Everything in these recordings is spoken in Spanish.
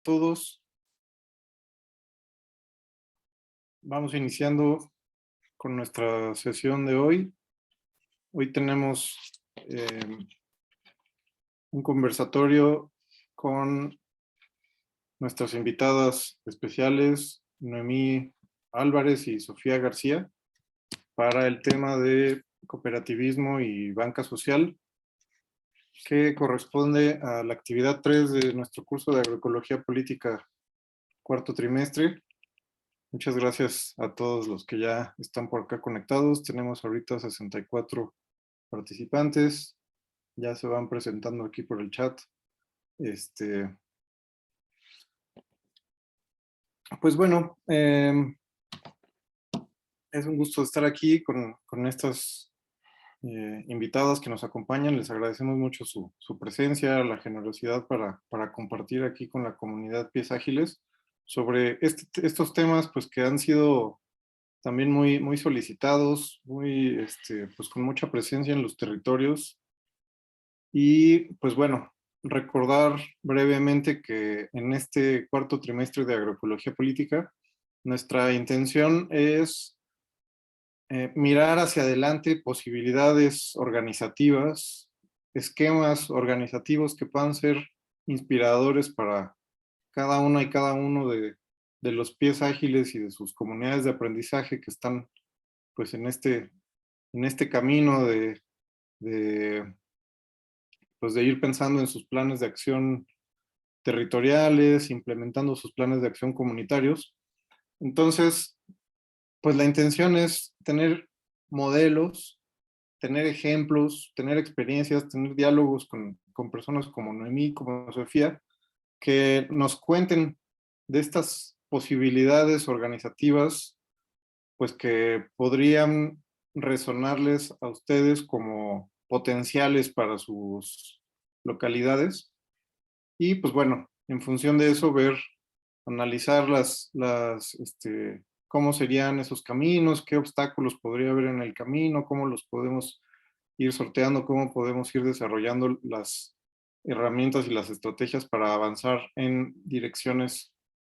Todos. Vamos iniciando con nuestra sesión de hoy. Hoy tenemos un conversatorio con nuestras invitadas especiales, Noemí Álvarez y Sofía García, para el tema de cooperativismo y banca social, que corresponde a la actividad 3 de nuestro curso de agroecología política, cuarto trimestre. Muchas gracias a todos los que ya están por acá conectados. Tenemos ahorita 64 participantes. Ya se van presentando aquí por el chat. Pues bueno, es un gusto estar aquí con estas invitadas que nos acompañan. Les agradecemos mucho su presencia, la generosidad para compartir aquí con la comunidad Pies Ágiles sobre estos temas pues, que han sido también muy solicitados, pues con mucha presencia en los territorios. Y pues bueno, recordar brevemente que en este cuarto trimestre de agroecología política, nuestra intención es mirar hacia adelante posibilidades organizativas, esquemas organizativos que puedan ser inspiradores para cada una y cada uno de los pies ágiles y de sus comunidades de aprendizaje que están pues en este camino pues de ir pensando en sus planes de acción territoriales, implementando sus planes de acción comunitarios. Entonces, pues la intención es tener modelos, tener ejemplos, tener experiencias, tener diálogos con personas como Noemí, como Sofía, que nos cuenten de estas posibilidades organizativas, pues que podrían resonarles a ustedes como potenciales para sus localidades. Y pues bueno, en función de eso, analizar cómo serían esos caminos, qué obstáculos podría haber en el camino, cómo los podemos ir sorteando, cómo podemos ir desarrollando las herramientas y las estrategias para avanzar en direcciones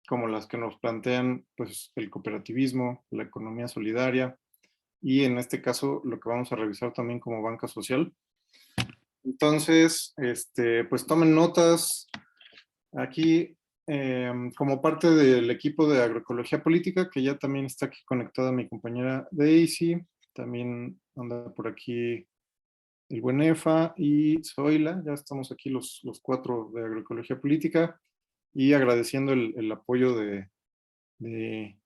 como las que nos plantean pues, el cooperativismo, la economía solidaria y en este caso lo que vamos a revisar también como banca social. Entonces, pues tomen notas. Aquí, como parte del equipo de agroecología política, que ya también está aquí conectada mi compañera Daisy, también anda por aquí el buen Efa y Zoila, ya estamos aquí los cuatro de agroecología política, y agradeciendo el apoyo de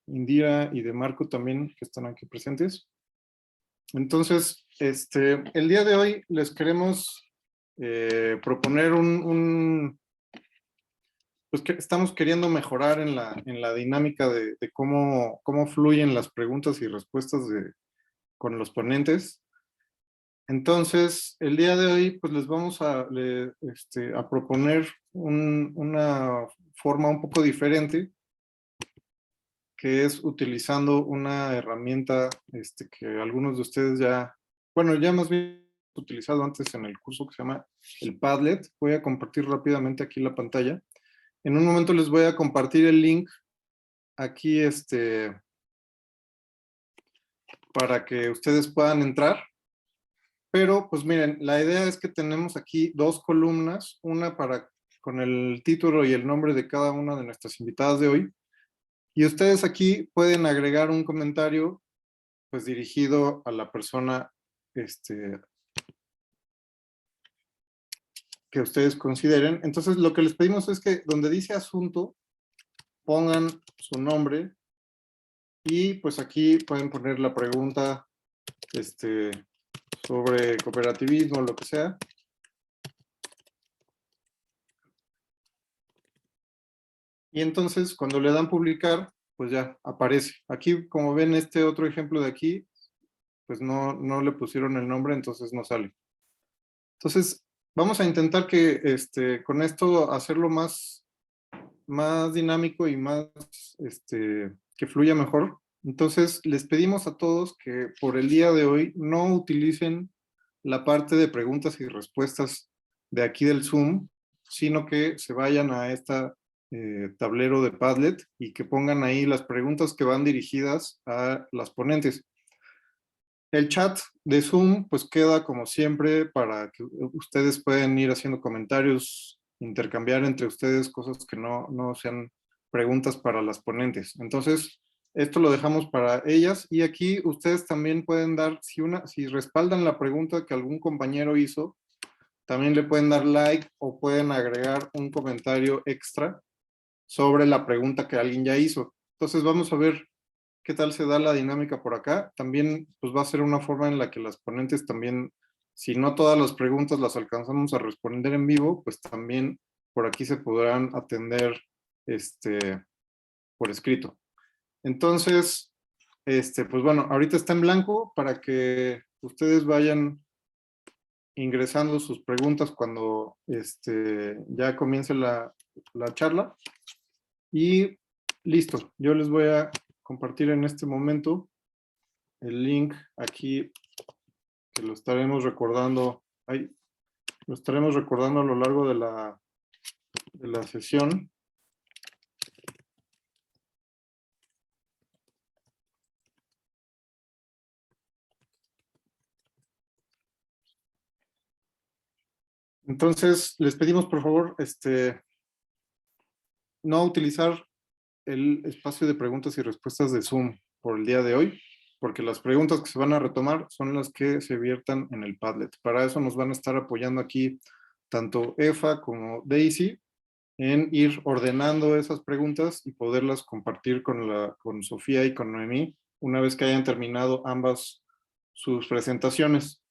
Indira y de Marco también, que están aquí presentes. Entonces, el día de hoy les queremos proponer pues que estamos queriendo mejorar en la dinámica de cómo fluyen las preguntas y respuestas con los ponentes. Entonces, el día de hoy, pues les vamos a proponer una forma un poco diferente, que es utilizando una herramienta que algunos de ustedes ya más bien utilizado antes en el curso, que se llama el Padlet. Voy a compartir rápidamente aquí la pantalla. En un momento les voy a compartir el link aquí para que ustedes puedan entrar. Pero, pues miren, la idea es que tenemos aquí dos columnas, una con el título y el nombre de cada una de nuestras invitadas de hoy. Y ustedes aquí pueden agregar un comentario pues dirigido a la persona que ustedes consideren. Entonces, lo que les pedimos es que donde dice asunto, pongan su nombre y pues aquí pueden poner la pregunta sobre cooperativismo, lo que sea. Y entonces, cuando le dan publicar, pues ya aparece. Aquí, como ven este otro ejemplo de aquí, pues no le pusieron el nombre, entonces no sale. Entonces, vamos a intentar que con esto hacerlo más dinámico y más que fluya mejor. Entonces, les pedimos a todos que por el día de hoy no utilicen la parte de preguntas y respuestas de aquí del Zoom, sino que se vayan a esta tablero de Padlet y que pongan ahí las preguntas que van dirigidas a las ponentes. El chat de Zoom pues queda como siempre para que ustedes puedan ir haciendo comentarios, intercambiar entre ustedes cosas que no sean preguntas para las ponentes. Entonces, esto lo dejamos para ellas y aquí ustedes también pueden dar, si respaldan la pregunta que algún compañero hizo, también le pueden dar like o pueden agregar un comentario extra sobre la pregunta que alguien ya hizo. Entonces vamos a ver qué tal se da la dinámica por acá. También pues va a ser una forma en la que las ponentes también, si no todas las preguntas las alcanzamos a responder en vivo, pues también por aquí se podrán atender por escrito. Entonces, pues bueno, ahorita está en blanco para que ustedes vayan ingresando sus preguntas cuando ya comience la charla. Y listo, yo les voy a compartir en este momento el link aquí, que lo estaremos recordando, lo estaremos recordando a lo largo de la sesión. Entonces, les pedimos por favor no utilizar el espacio de preguntas y respuestas de Zoom por el día de hoy, porque las preguntas que se van a retomar son las que se viertan en el Padlet. Para eso nos van a estar apoyando aquí tanto Efa como Daisy en ir ordenando esas preguntas y poderlas compartir con Sofía y con Noemí una vez que hayan terminado ambas sus presentaciones.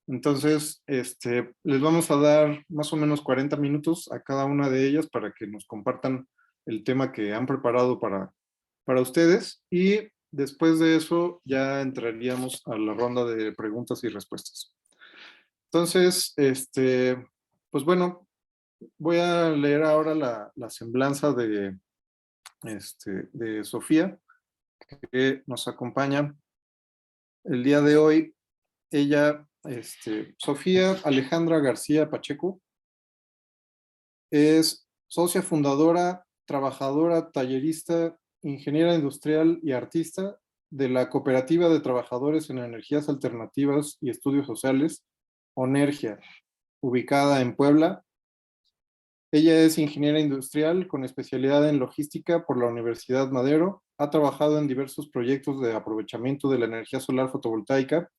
Entonces, les vamos a dar más o menos 40 minutos a cada una de ellas para que nos compartan el tema que han preparado para ustedes y después de eso ya entraríamos a la ronda de preguntas y respuestas. Entonces, pues bueno, voy a leer ahora la semblanza de Sofía, que nos acompaña el día de hoy. Ella, Sofía Alejandra García Pacheco, es socia fundadora, trabajadora, tallerista, ingeniera industrial y artista de la Cooperativa de Trabajadores en Energías Alternativas y Estudios Sociales, ONERGIA, ubicada en Puebla. Ella es ingeniera industrial con especialidad en logística por la Universidad Madero. Ha trabajado en diversos proyectos de aprovechamiento de la energía solar fotovoltaica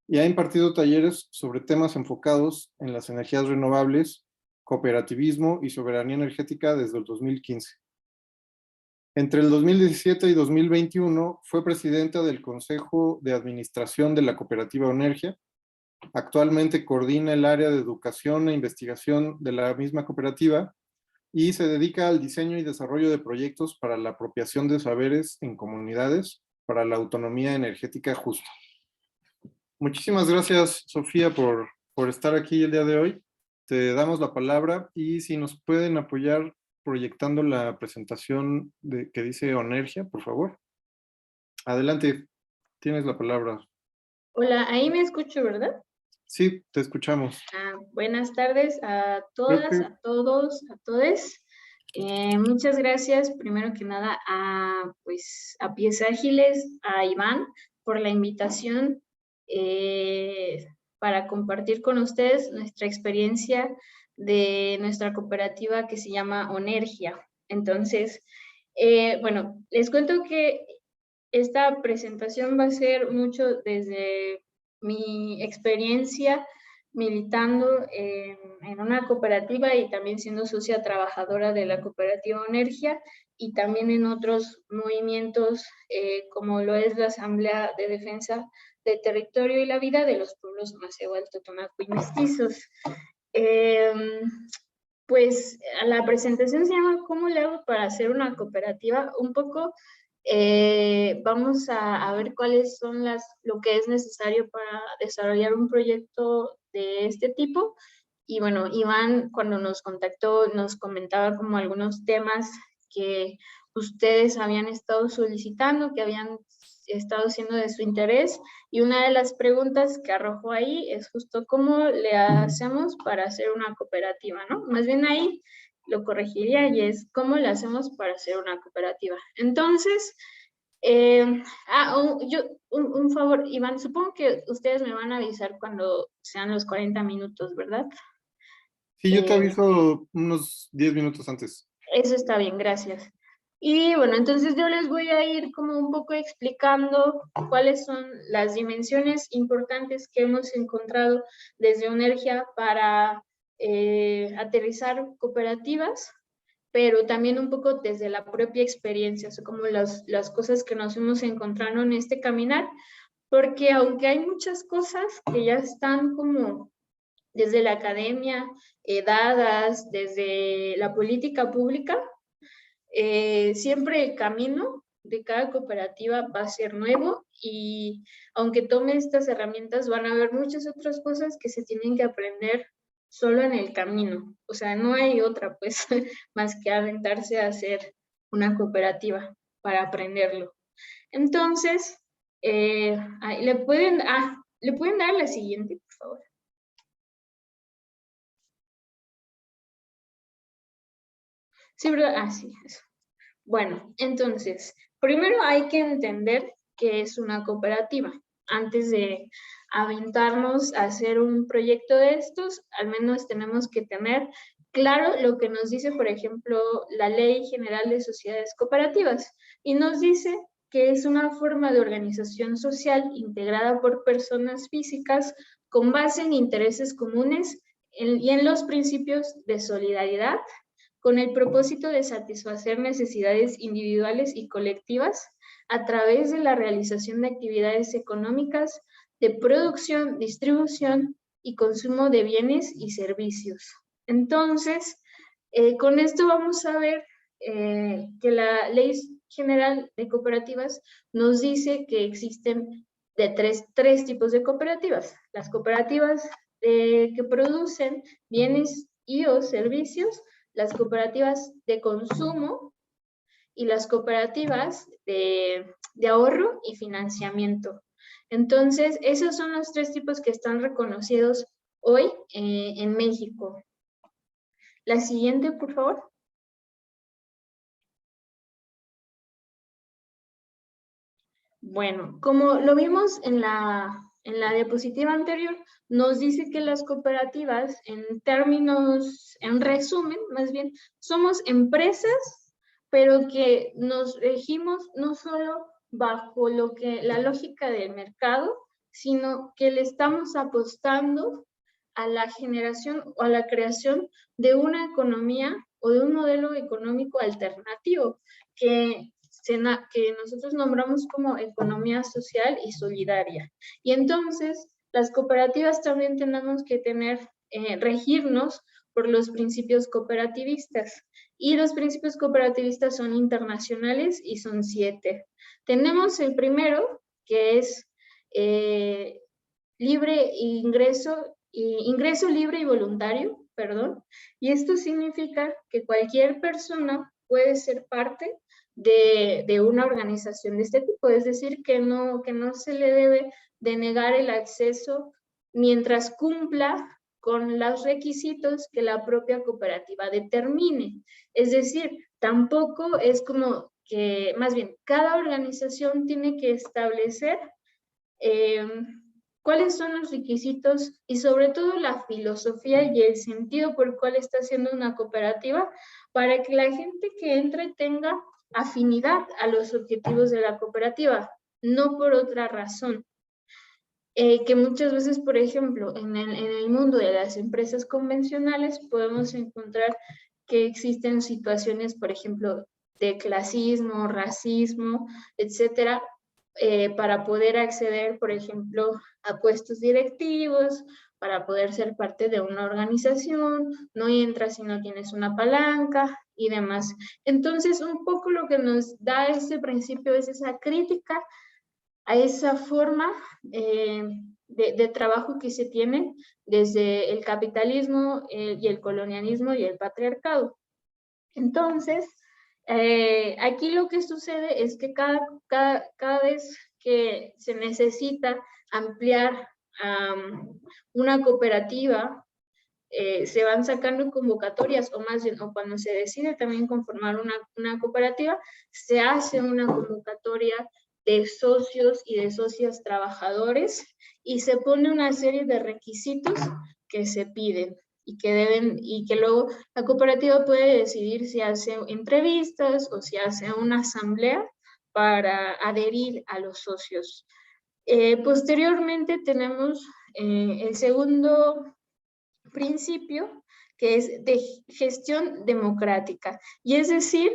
y ha impartido talleres sobre temas enfocados en las energías renovables, cooperativismo y soberanía energética desde el 2015. Entre el 2017 y 2021 fue presidenta del Consejo de Administración de la Cooperativa ONERGIA. Actualmente coordina el área de educación e investigación de la misma cooperativa y se dedica al diseño y desarrollo de proyectos para la apropiación de saberes en comunidades para la autonomía energética justa. Muchísimas gracias, Sofía, por estar aquí el día de hoy. Te damos la palabra y si nos pueden apoyar proyectando la presentación que dice ONERGIA, por favor. Adelante, tienes la palabra. Hola, ahí me escucho, ¿verdad? Sí, te escuchamos. Buenas tardes a todas, a todos, a todes. Muchas gracias, primero que nada, a Pies Ágiles, a Iván, por la invitación para compartir con ustedes nuestra experiencia de nuestra cooperativa que se llama ONERGIA. Entonces, bueno, les cuento que esta presentación va a ser mucho desde mi experiencia militando en una cooperativa y también siendo socia trabajadora de la cooperativa ONERGIA y también en otros movimientos como lo es la Asamblea de Defensa del Territorio y la Vida de los Pueblos Maceo, Totonaco y Mestizos. Pues la presentación se llama ¿Cómo le hago para hacer una cooperativa? Un poco vamos a ver cuáles son lo que es necesario para desarrollar un proyecto de este tipo. Y bueno, Iván cuando nos contactó nos comentaba como algunos temas que ustedes habían estado solicitando, que habían estado siendo de su interés. Y una de las preguntas que arrojó ahí es justo cómo le hacemos para hacer una cooperativa, ¿no? Más bien ahí lo corregiría y es cómo lo hacemos para hacer una cooperativa. Entonces, un favor, Iván, supongo que ustedes me van a avisar cuando sean los 40 minutos, ¿verdad? Sí, yo te aviso unos 10 minutos antes. Eso está bien, gracias. Y bueno, entonces yo les voy a ir como un poco explicando cuáles son las dimensiones importantes que hemos encontrado desde Onergia para aterrizar cooperativas, pero también un poco desde la propia experiencia, o sea, como las cosas que nos hemos encontrado en este caminar, porque aunque hay muchas cosas que ya están como desde la academia, dadas, desde la política pública, siempre el camino de cada cooperativa va a ser nuevo y aunque tome estas herramientas van a haber muchas otras cosas que se tienen que aprender solo en el camino. O sea, no hay otra pues más que aventarse a hacer una cooperativa para aprenderlo. Entonces, ¿le pueden dar la siguiente, por favor? Sí, ¿verdad? Ah, sí, eso. Bueno, entonces, primero hay que entender qué es una cooperativa. Antes de aventarnos a hacer un proyecto de estos, al menos tenemos que tener claro lo que nos dice, por ejemplo, la Ley General de Sociedades Cooperativas. Y nos dice que es una forma de organización social integrada por personas físicas con base en intereses comunes y en los principios de solidaridad, con el propósito de satisfacer necesidades individuales y colectivas a través de la realización de actividades económicas de producción, distribución y consumo de bienes y servicios. Entonces, con esto vamos a ver que la Ley General de Cooperativas nos dice que existen de tres tipos de cooperativas. Las cooperativas que producen bienes y o servicios, las cooperativas de consumo y las cooperativas de ahorro y financiamiento. Entonces, esos son los tres tipos que están reconocidos hoy en México. La siguiente, por favor. Bueno, como lo vimos en la diapositiva anterior, nos dice que las cooperativas, en términos, en resumen, más bien, somos empresas, pero que nos regimos no solo bajo la lógica del mercado, sino que le estamos apostando a la generación o a la creación de una economía o de un modelo económico alternativo que nosotros nombramos como economía social y solidaria. Y entonces, las cooperativas también tenemos que regirnos por los principios cooperativistas. Y los principios cooperativistas son internacionales y son 7. Tenemos el primero, que es ingreso libre y voluntario, perdón, y esto significa que cualquier persona puede ser parte de una organización de este tipo, es decir, que no se le debe denegar el acceso mientras cumpla con los requisitos que la propia cooperativa determine. Es decir, tampoco es como que, más bien, cada organización tiene que establecer cuáles son los requisitos y sobre todo la filosofía y el sentido por el cual está haciendo una cooperativa para que la gente que entre tenga afinidad a los objetivos de la cooperativa, no por otra razón. Que muchas veces, por ejemplo, en el mundo de las empresas convencionales podemos encontrar que existen situaciones, por ejemplo, de clasismo, racismo, etcétera, para poder acceder, por ejemplo, a puestos directivos, para poder ser parte de una organización, no entras si no tienes una palanca y demás. Entonces, un poco lo que nos da ese principio es esa crítica a esa forma de trabajo que se tiene desde el capitalismo y el colonialismo y el patriarcado. Entonces, aquí lo que sucede es que cada vez que se necesita ampliar una cooperativa se van sacando convocatorias, o más bien, o cuando se decide también conformar una cooperativa, se hace una convocatoria de socios y de socias trabajadores y se pone una serie de requisitos que se piden y que luego la cooperativa puede decidir si hace entrevistas o si hace una asamblea para adherir a los socios. Posteriormente tenemos el segundo principio, que es de gestión democrática. Y es decir,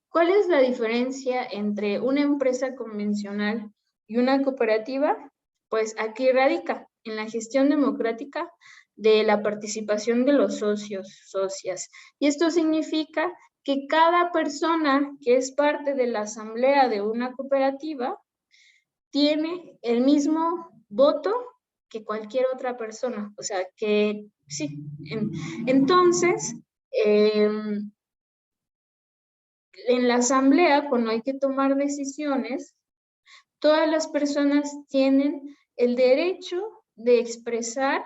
¿cuál es la diferencia entre una empresa convencional y una cooperativa? Pues aquí radica en la gestión democrática de la participación de los socios, socias. Y esto significa que cada persona que es parte de la asamblea de una cooperativa tiene el mismo voto que cualquier otra persona. O sea, que sí. Entonces, en la asamblea, cuando hay que tomar decisiones, todas las personas tienen el derecho de expresar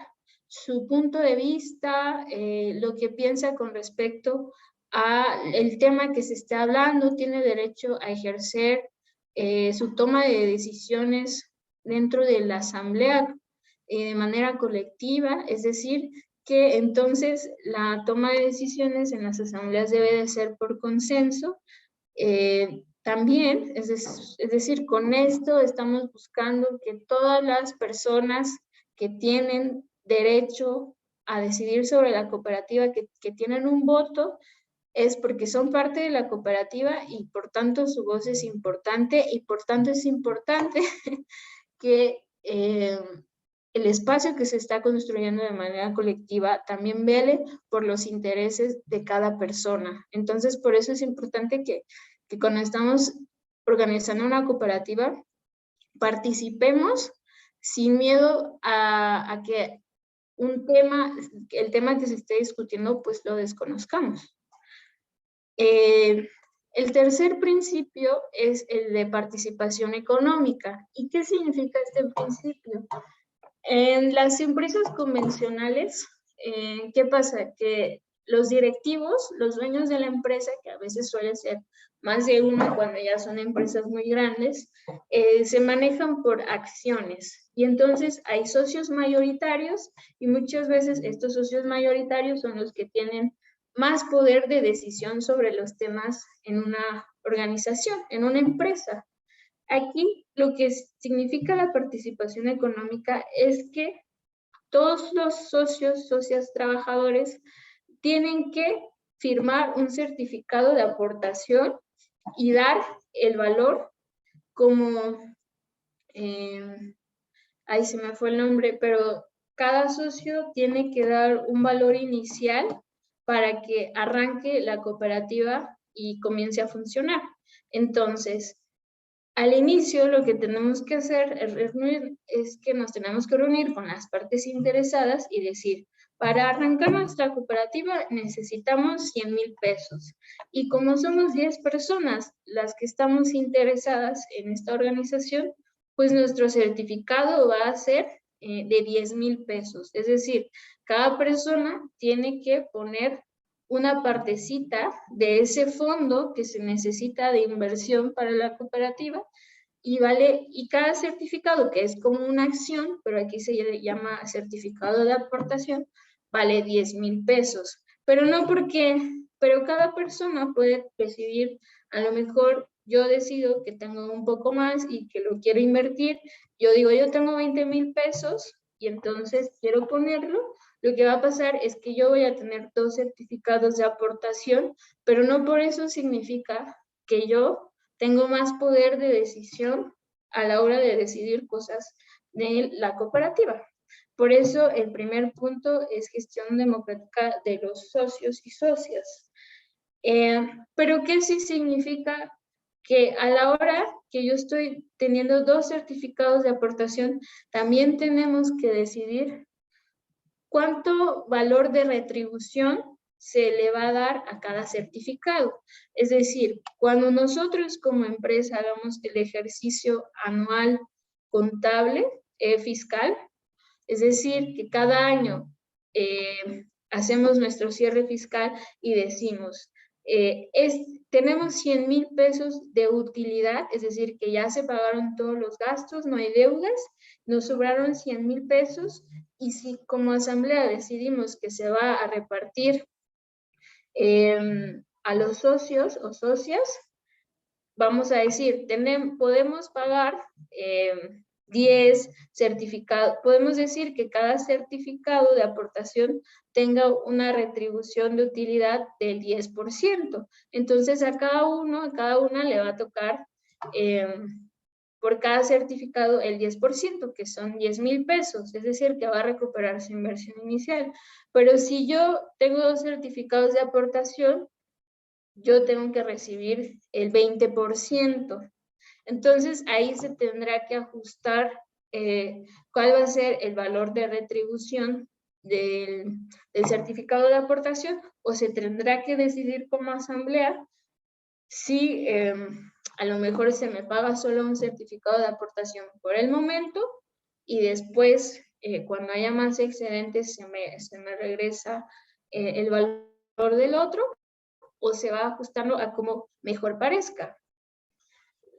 su punto de vista, lo que piensa con respecto al tema que se está hablando, tiene derecho a ejercer su toma de decisiones dentro de la asamblea de manera colectiva, es decir, que entonces la toma de decisiones en las asambleas debe de ser por consenso. También, es decir, con esto estamos buscando que todas las personas que tienen derecho a decidir sobre la cooperativa, que tienen un voto, es porque son parte de la cooperativa y por tanto su voz es importante y por tanto es importante que el espacio que se está construyendo de manera colectiva también vele por los intereses de cada persona. Entonces, por eso es importante que cuando estamos organizando una cooperativa, participemos sin miedo a que el tema que se esté discutiendo, pues lo desconozcamos. El tercer principio es el de participación económica. ¿Y qué significa este principio? En las empresas convencionales, ¿qué pasa? Que los directivos, los dueños de la empresa, que a veces suele ser más de uno cuando ya son empresas muy grandes, se manejan por acciones. Y entonces hay socios mayoritarios y muchas veces estos socios mayoritarios son los que tienen más poder de decisión sobre los temas en una organización, en una empresa. Aquí lo que significa la participación económica es que todos los socios, socias, trabajadores tienen que firmar un certificado de aportación y dar el valor como, ahí se me fue el nombre, pero cada socio tiene que dar un valor inicial para que arranque la cooperativa y comience a funcionar. Entonces, al inicio lo que tenemos que hacer es que nos tenemos que reunir con las partes interesadas y decir, para arrancar nuestra cooperativa necesitamos 100,000 pesos. Y como somos 10 personas las que estamos interesadas en esta organización, pues nuestro certificado va a ser de 10,000 pesos. Es decir, cada persona tiene que poner una partecita de ese fondo que se necesita de inversión para la cooperativa y cada certificado, que es como una acción, pero aquí se llama certificado de aportación, vale 10,000 pesos. Pero cada persona puede decidir, a lo mejor yo decido que tengo un poco más y que lo quiero invertir, yo digo, yo tengo 20,000 pesos y entonces quiero ponerlo. Lo que va a pasar es que yo voy a tener 2 certificados de aportación, pero no por eso significa que yo tengo más poder de decisión a la hora de decidir cosas de la cooperativa. Por eso el primer punto es gestión democrática de los socios y socias. Pero ¿qué sí significa? Que a la hora que yo estoy teniendo 2 certificados de aportación, también tenemos que decidir cuánto valor de retribución se le va a dar a cada certificado. Es decir, cuando nosotros como empresa hagamos el ejercicio anual contable, fiscal, es decir, que cada año hacemos nuestro cierre fiscal y decimos, tenemos 100,000 pesos de utilidad, es decir, que ya se pagaron todos los gastos, no hay deudas, nos sobraron 100,000 pesos, y si como asamblea decidimos que se va a repartir a los socios o socias, vamos a decir, podemos pagar 10 certificados, podemos decir que cada certificado de aportación tenga una retribución de utilidad del 10%. Entonces a cada uno, a cada una le va a tocar por cada certificado el 10%, que son 10,000 pesos, es decir, que va a recuperar su inversión inicial. Pero si yo tengo 2 certificados de aportación, yo tengo que recibir el 20%. Entonces, ahí se tendrá que ajustar cuál va a ser el valor de retribución del certificado de aportación, o se tendrá que decidir como asamblea si a lo mejor se me paga solo un certificado de aportación por el momento, y después, cuando haya más excedentes, se me regresa el valor del otro, o se va ajustando a como mejor parezca.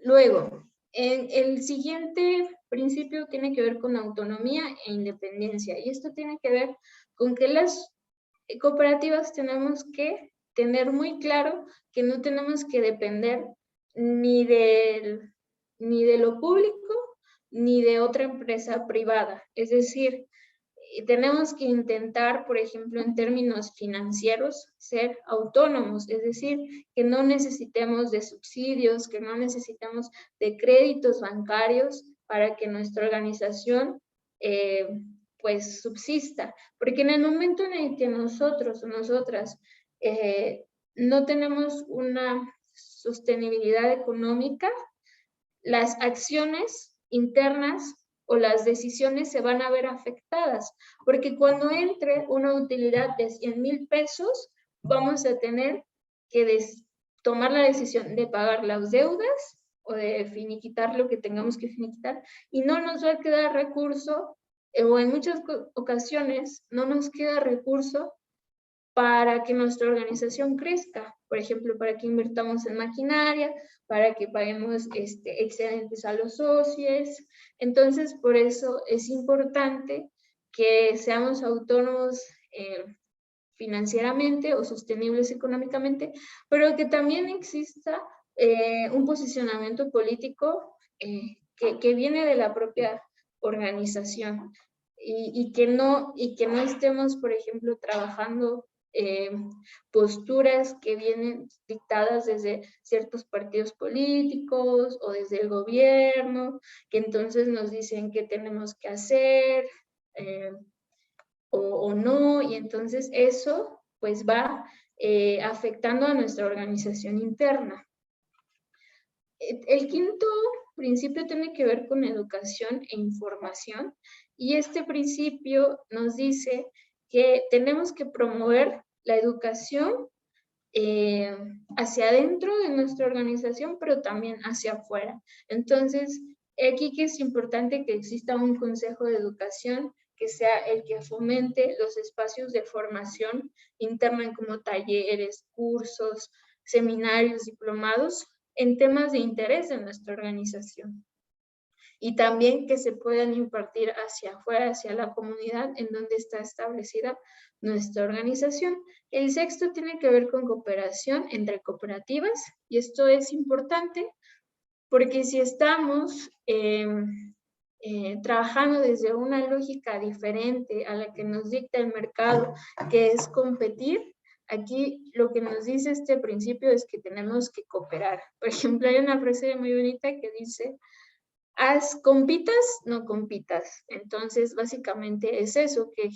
Luego, el siguiente principio tiene que ver con autonomía e independencia, y esto tiene que ver con que las cooperativas tenemos que tener muy claro que no tenemos que depender ni de lo público ni de otra empresa privada. Es decir, tenemos que intentar, por ejemplo, en términos financieros, ser autónomos, es decir, que no necesitemos de subsidios, que no necesitemos de créditos bancarios para que nuestra organización pues subsista. Porque en el momento en el que nosotros o nosotras no tenemos una sostenibilidad económica, las acciones internas o las decisiones se van a ver afectadas, porque cuando entre una utilidad de 100,000 pesos, vamos a tener que tomar la decisión de pagar las deudas o de finiquitar lo que tengamos que finiquitar, y no nos va a quedar recurso, o en muchas ocasiones no nos queda recurso para que nuestra organización crezca, por ejemplo, para que invirtamos en maquinaria, para que paguemos excedentes a los socios. Entonces, por eso es importante que seamos autónomos financieramente o sostenibles económicamente, pero que también exista un posicionamiento político que viene de la propia organización, y que no estemos, por ejemplo, trabajando posturas que vienen dictadas desde ciertos partidos políticos o desde el gobierno, que entonces nos dicen qué tenemos que hacer o no, y entonces eso pues va afectando a nuestra organización interna. El quinto principio tiene que ver con educación e información, y este principio nos dice que tenemos que promover la educación hacia adentro de nuestra organización, pero también hacia afuera. Entonces, aquí que es importante que exista un consejo de educación que sea el que fomente los espacios de formación interna, como talleres, cursos, seminarios, diplomados, en temas de interés de nuestra organización. Y también que se puedan impartir hacia afuera, hacia la comunidad en donde está establecida nuestra organización. El sexto tiene que ver con cooperación entre cooperativas, y esto es importante porque si estamos trabajando desde una lógica diferente a la que nos dicta el mercado, que es competir, aquí lo que nos dice este principio es que tenemos que cooperar. Por ejemplo, hay una frase muy bonita que dice: compitas, no compitas. Entonces, básicamente es eso, que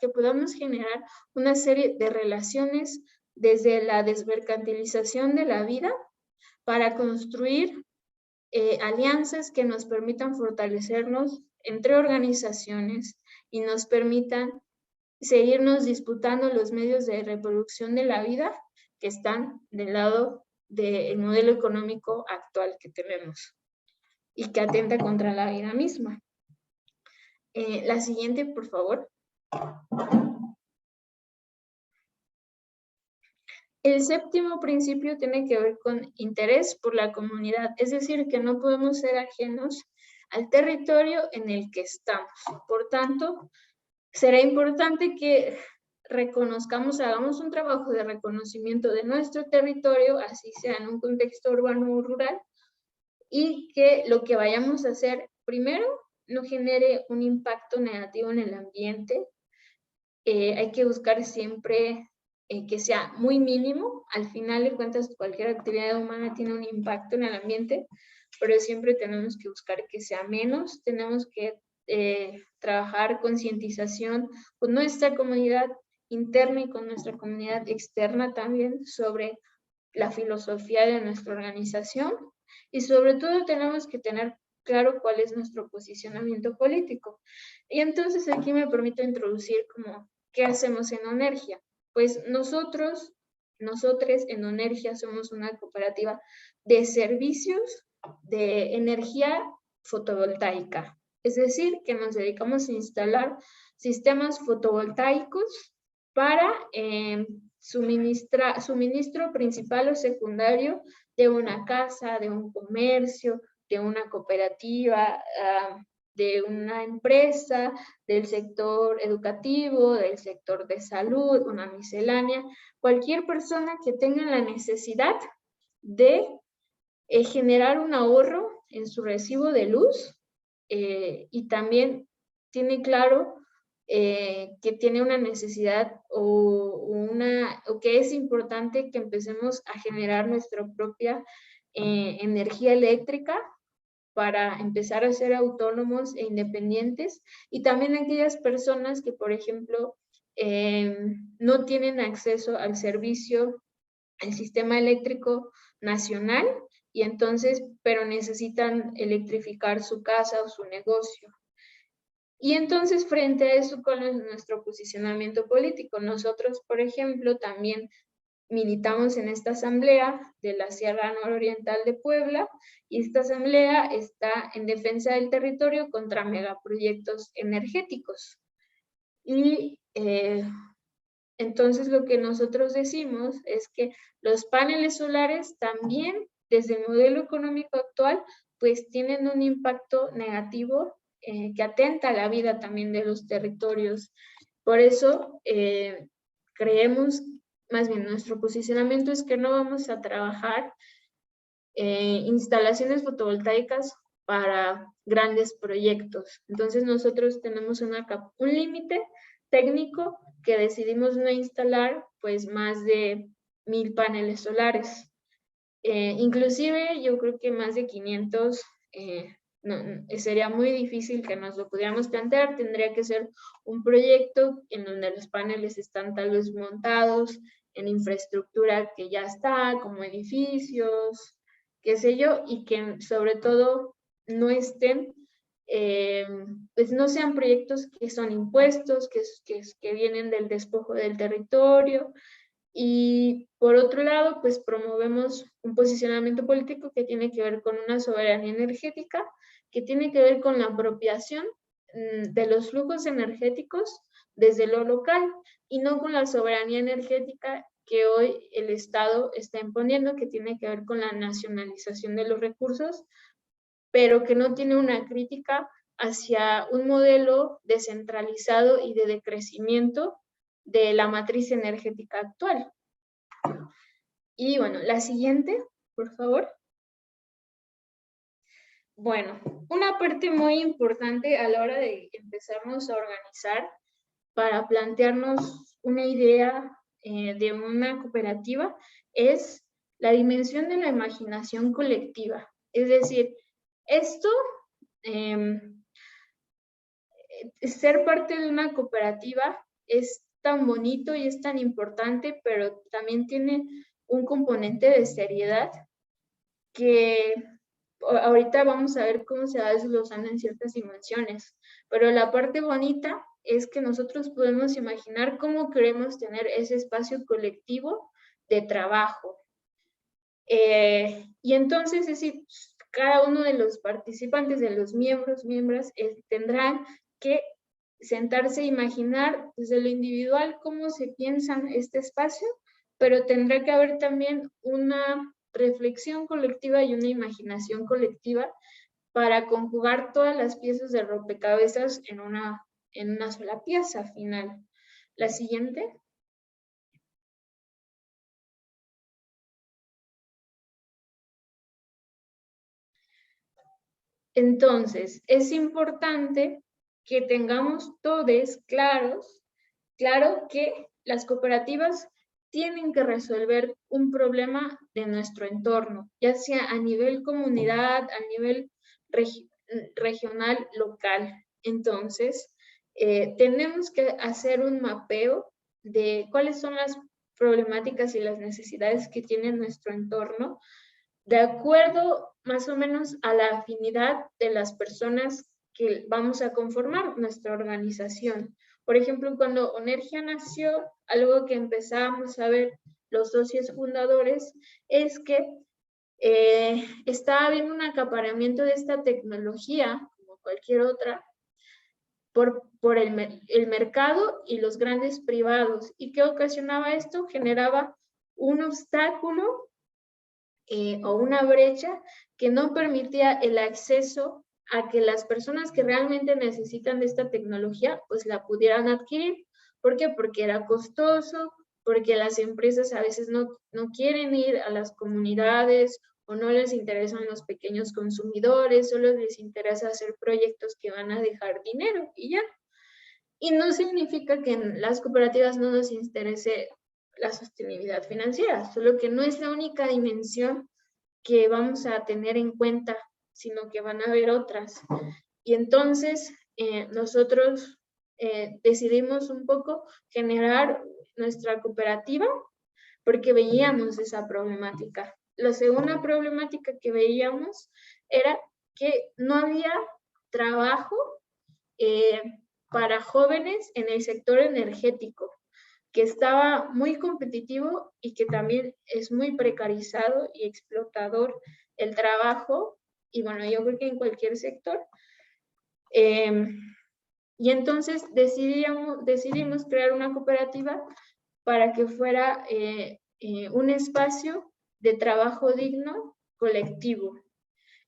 podamos generar una serie de relaciones desde la desmercantilización de la vida para construir alianzas que nos permitan fortalecernos entre organizaciones y nos permitan seguirnos disputando los medios de reproducción de la vida que están del lado del modelo económico actual que tenemos y que atenta contra la vida misma. La siguiente, por favor. El séptimo principio tiene que ver con interés por la comunidad, es decir, que no podemos ser ajenos al territorio en el que estamos. Por tanto, será importante que reconozcamos, hagamos un trabajo de reconocimiento de nuestro territorio, así sea en un contexto urbano o rural, y que lo que vayamos a hacer primero no genere un impacto negativo en el ambiente. Hay que buscar siempre que sea muy mínimo. Al final de cuentas, cualquier actividad humana tiene un impacto en el ambiente, pero siempre tenemos que buscar que sea menos. Tenemos que trabajar concientización con nuestra comunidad interna y con nuestra comunidad externa también sobre la filosofía de nuestra organización, y sobre todo tenemos que tener claro cuál es nuestro posicionamiento político. Y entonces aquí me permito introducir como qué hacemos en Onergia. Pues nosotros en Onergia somos una cooperativa de servicios de energía fotovoltaica. Es decir, que nos dedicamos a instalar sistemas fotovoltaicos para suministro principal o secundario de una casa, de un comercio, de una cooperativa, de una empresa, del sector educativo, del sector de salud, una miscelánea, cualquier persona que tenga la necesidad de generar un ahorro en su recibo de luz, y también tiene claro que tiene una necesidad o que es importante que empecemos a generar nuestra propia energía eléctrica para empezar a ser autónomos e independientes, y también aquellas personas que, por ejemplo, no tienen acceso al servicio, al sistema eléctrico nacional, y entonces, pero necesitan electrificar su casa o su negocio. Y entonces, frente a eso, ¿cuál es nuestro posicionamiento político? Nosotros, por ejemplo, también militamos en esta asamblea de la Sierra Nororiental de Puebla, y esta asamblea está en defensa del territorio contra megaproyectos energéticos. Y entonces lo que nosotros decimos es que los paneles solares también, desde el modelo económico actual, pues tienen un impacto negativo que atenta a la vida también de los territorios. Por eso creemos, más bien nuestro posicionamiento es que no vamos a trabajar instalaciones fotovoltaicas para grandes proyectos. Entonces nosotros tenemos un límite técnico que decidimos no instalar pues más de 1000 paneles solares. Inclusive yo creo que más de 500 no, sería muy difícil que nos lo pudiéramos plantear. Tendría que ser un proyecto en donde los paneles están tal vez montados en infraestructura que ya está, como edificios, qué sé yo, y que sobre todo no estén, pues no sean proyectos que son impuestos, que vienen del despojo del territorio. Y por otro lado, pues promovemos un posicionamiento político que tiene que ver con una soberanía energética, que tiene que ver con la apropiación de los flujos energéticos desde lo local, y no con la soberanía energética que hoy el Estado está imponiendo, que tiene que ver con la nacionalización de los recursos, pero que no tiene una crítica hacia un modelo descentralizado y de decrecimiento de la matriz energética actual. Y bueno, la siguiente, por favor. Bueno, una parte muy importante a la hora de empezarnos a organizar para plantearnos una idea de una cooperativa es la dimensión de la imaginación colectiva. Es decir, esto, ser parte de una cooperativa es tan bonito y es tan importante, pero también tiene un componente de seriedad que ahorita vamos a ver cómo se va desglosando en ciertas dimensiones, pero la parte bonita es que nosotros podemos imaginar cómo queremos tener ese espacio colectivo de trabajo. Y entonces, es decir, cada uno de los participantes, de los miembros, miembros, tendrán que sentarse e imaginar desde lo individual cómo se piensan este espacio, pero tendrá que haber también una reflexión colectiva y una imaginación colectiva para conjugar todas las piezas de rompecabezas en una sola pieza final. La siguiente. Entonces, es importante que tengamos todos claro que las cooperativas tienen que resolver un problema de nuestro entorno, ya sea a nivel comunidad, a nivel regional, local. Entonces, tenemos que hacer un mapeo de cuáles son las problemáticas y las necesidades que tiene nuestro entorno, de acuerdo más o menos a la afinidad de las personas que vamos a conformar nuestra organización. Por ejemplo, cuando Onergia nació, algo que empezamos a ver los socios fundadores es que estaba habiendo un acaparamiento de esta tecnología, como cualquier otra, por el mercado y los grandes privados. ¿Y qué ocasionaba esto? Generaba un obstáculo o una brecha que no permitía el acceso a que las personas que realmente necesitan de esta tecnología pues la pudieran adquirir. ¿Por qué? Porque era costoso, porque las empresas a veces no quieren ir a las comunidades o no les interesan los pequeños consumidores, solo les interesa hacer proyectos que van a dejar dinero y ya. Y no significa que en las cooperativas no nos interese la sostenibilidad financiera, solo que no es la única dimensión que vamos a tener en cuenta, sino que van a haber otras. Y entonces nosotros decidimos un poco generar nuestra cooperativa porque veíamos esa problemática. La segunda problemática que veíamos era que no había trabajo para jóvenes en el sector energético, que estaba muy competitivo y que también es muy precarizado y explotador el trabajo, y bueno, yo creo que en cualquier sector. Y entonces decidimos crear una cooperativa para que fuera un espacio de trabajo digno colectivo.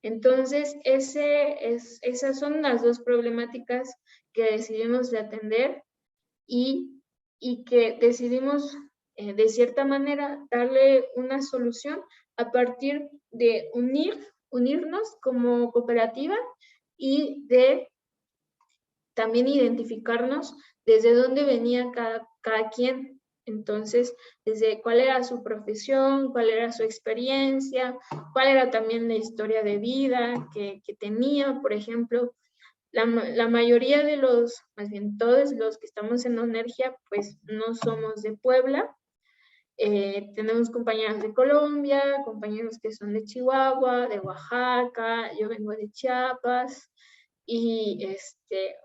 Entonces, esas son las dos problemáticas que decidimos de atender y que decidimos, de cierta manera, darle una solución a partir de unirnos como cooperativa y de también identificarnos desde dónde venía cada quien. Entonces, desde cuál era su profesión, cuál era su experiencia, cuál era también la historia de vida que tenía. Por ejemplo, la mayoría de más bien todos los que estamos en Onergia, pues no somos de Puebla. Tenemos compañeros de Colombia, compañeros que son de Chihuahua, de Oaxaca, yo vengo de Chiapas, y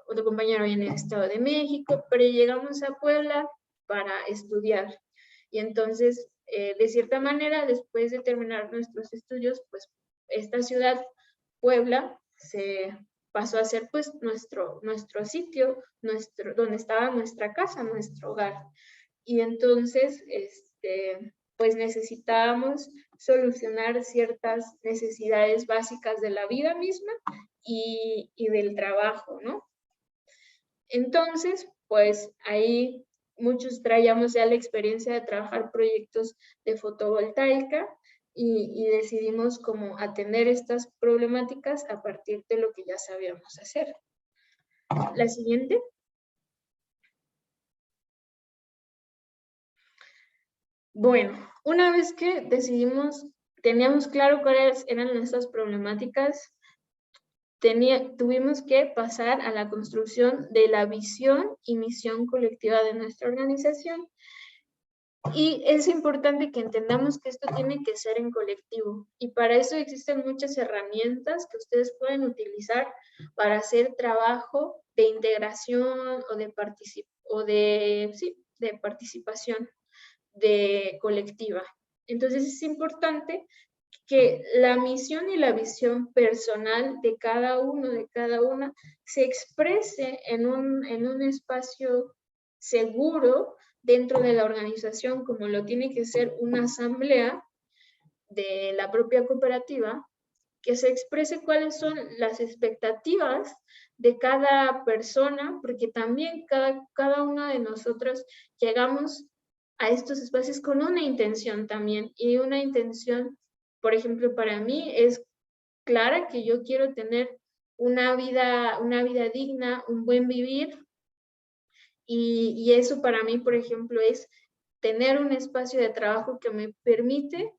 otro compañero viene del Estado de México, pero llegamos a Puebla para estudiar. Y entonces, de cierta manera, después de terminar nuestros estudios, pues esta ciudad, Puebla, se pasó a ser pues nuestro sitio, donde estaba nuestra casa, nuestro hogar. Y entonces, pues necesitábamos solucionar ciertas necesidades básicas de la vida misma y del trabajo, ¿no? Entonces, pues ahí muchos traíamos ya la experiencia de trabajar proyectos de fotovoltaica y decidimos como atender estas problemáticas a partir de lo que ya sabíamos hacer. La siguiente. Bueno, una vez que teníamos claro cuáles eran nuestras problemáticas, tuvimos que pasar a la construcción de la visión y misión colectiva de nuestra organización. Y es importante que entendamos que esto tiene que ser en colectivo. Y para eso existen muchas herramientas que ustedes pueden utilizar para hacer trabajo de integración o de participación colectiva. Entonces es importante que la misión y la visión personal de cada uno, de cada una, se exprese en un espacio seguro dentro de la organización, como lo tiene que ser una asamblea de la propia cooperativa, que se exprese cuáles son las expectativas de cada persona, porque también cada uno de nosotros llegamos a estos espacios con una intención también, y una intención, por ejemplo, para mí es clara, que yo quiero tener una vida digna, un buen vivir, y eso para mí, por ejemplo, es tener un espacio de trabajo que me permite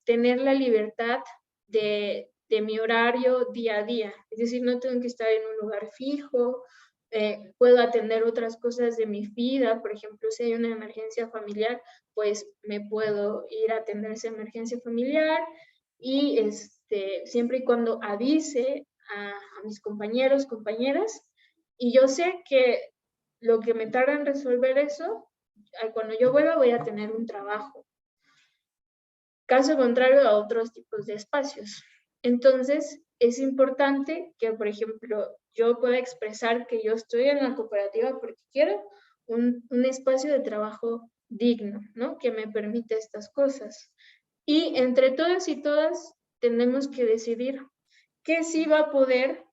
tener la libertad de mi horario día a día. Es decir, no tengo que estar en un lugar fijo, puedo atender otras cosas de mi vida. Por ejemplo, si hay una emergencia familiar, pues me puedo ir a atender esa emergencia familiar, y siempre y cuando avise a mis compañeros, compañeras, y yo sé que lo que me tarda en resolver eso, cuando yo vuelva voy a tener un trabajo. Caso contrario a otros tipos de espacios. Entonces, es importante que, por ejemplo, yo pueda expresar que yo estoy en la cooperativa porque quiero un espacio de trabajo digno, ¿no? Que me permita estas cosas. Y entre todas y todas tenemos que decidir qué sí va a poder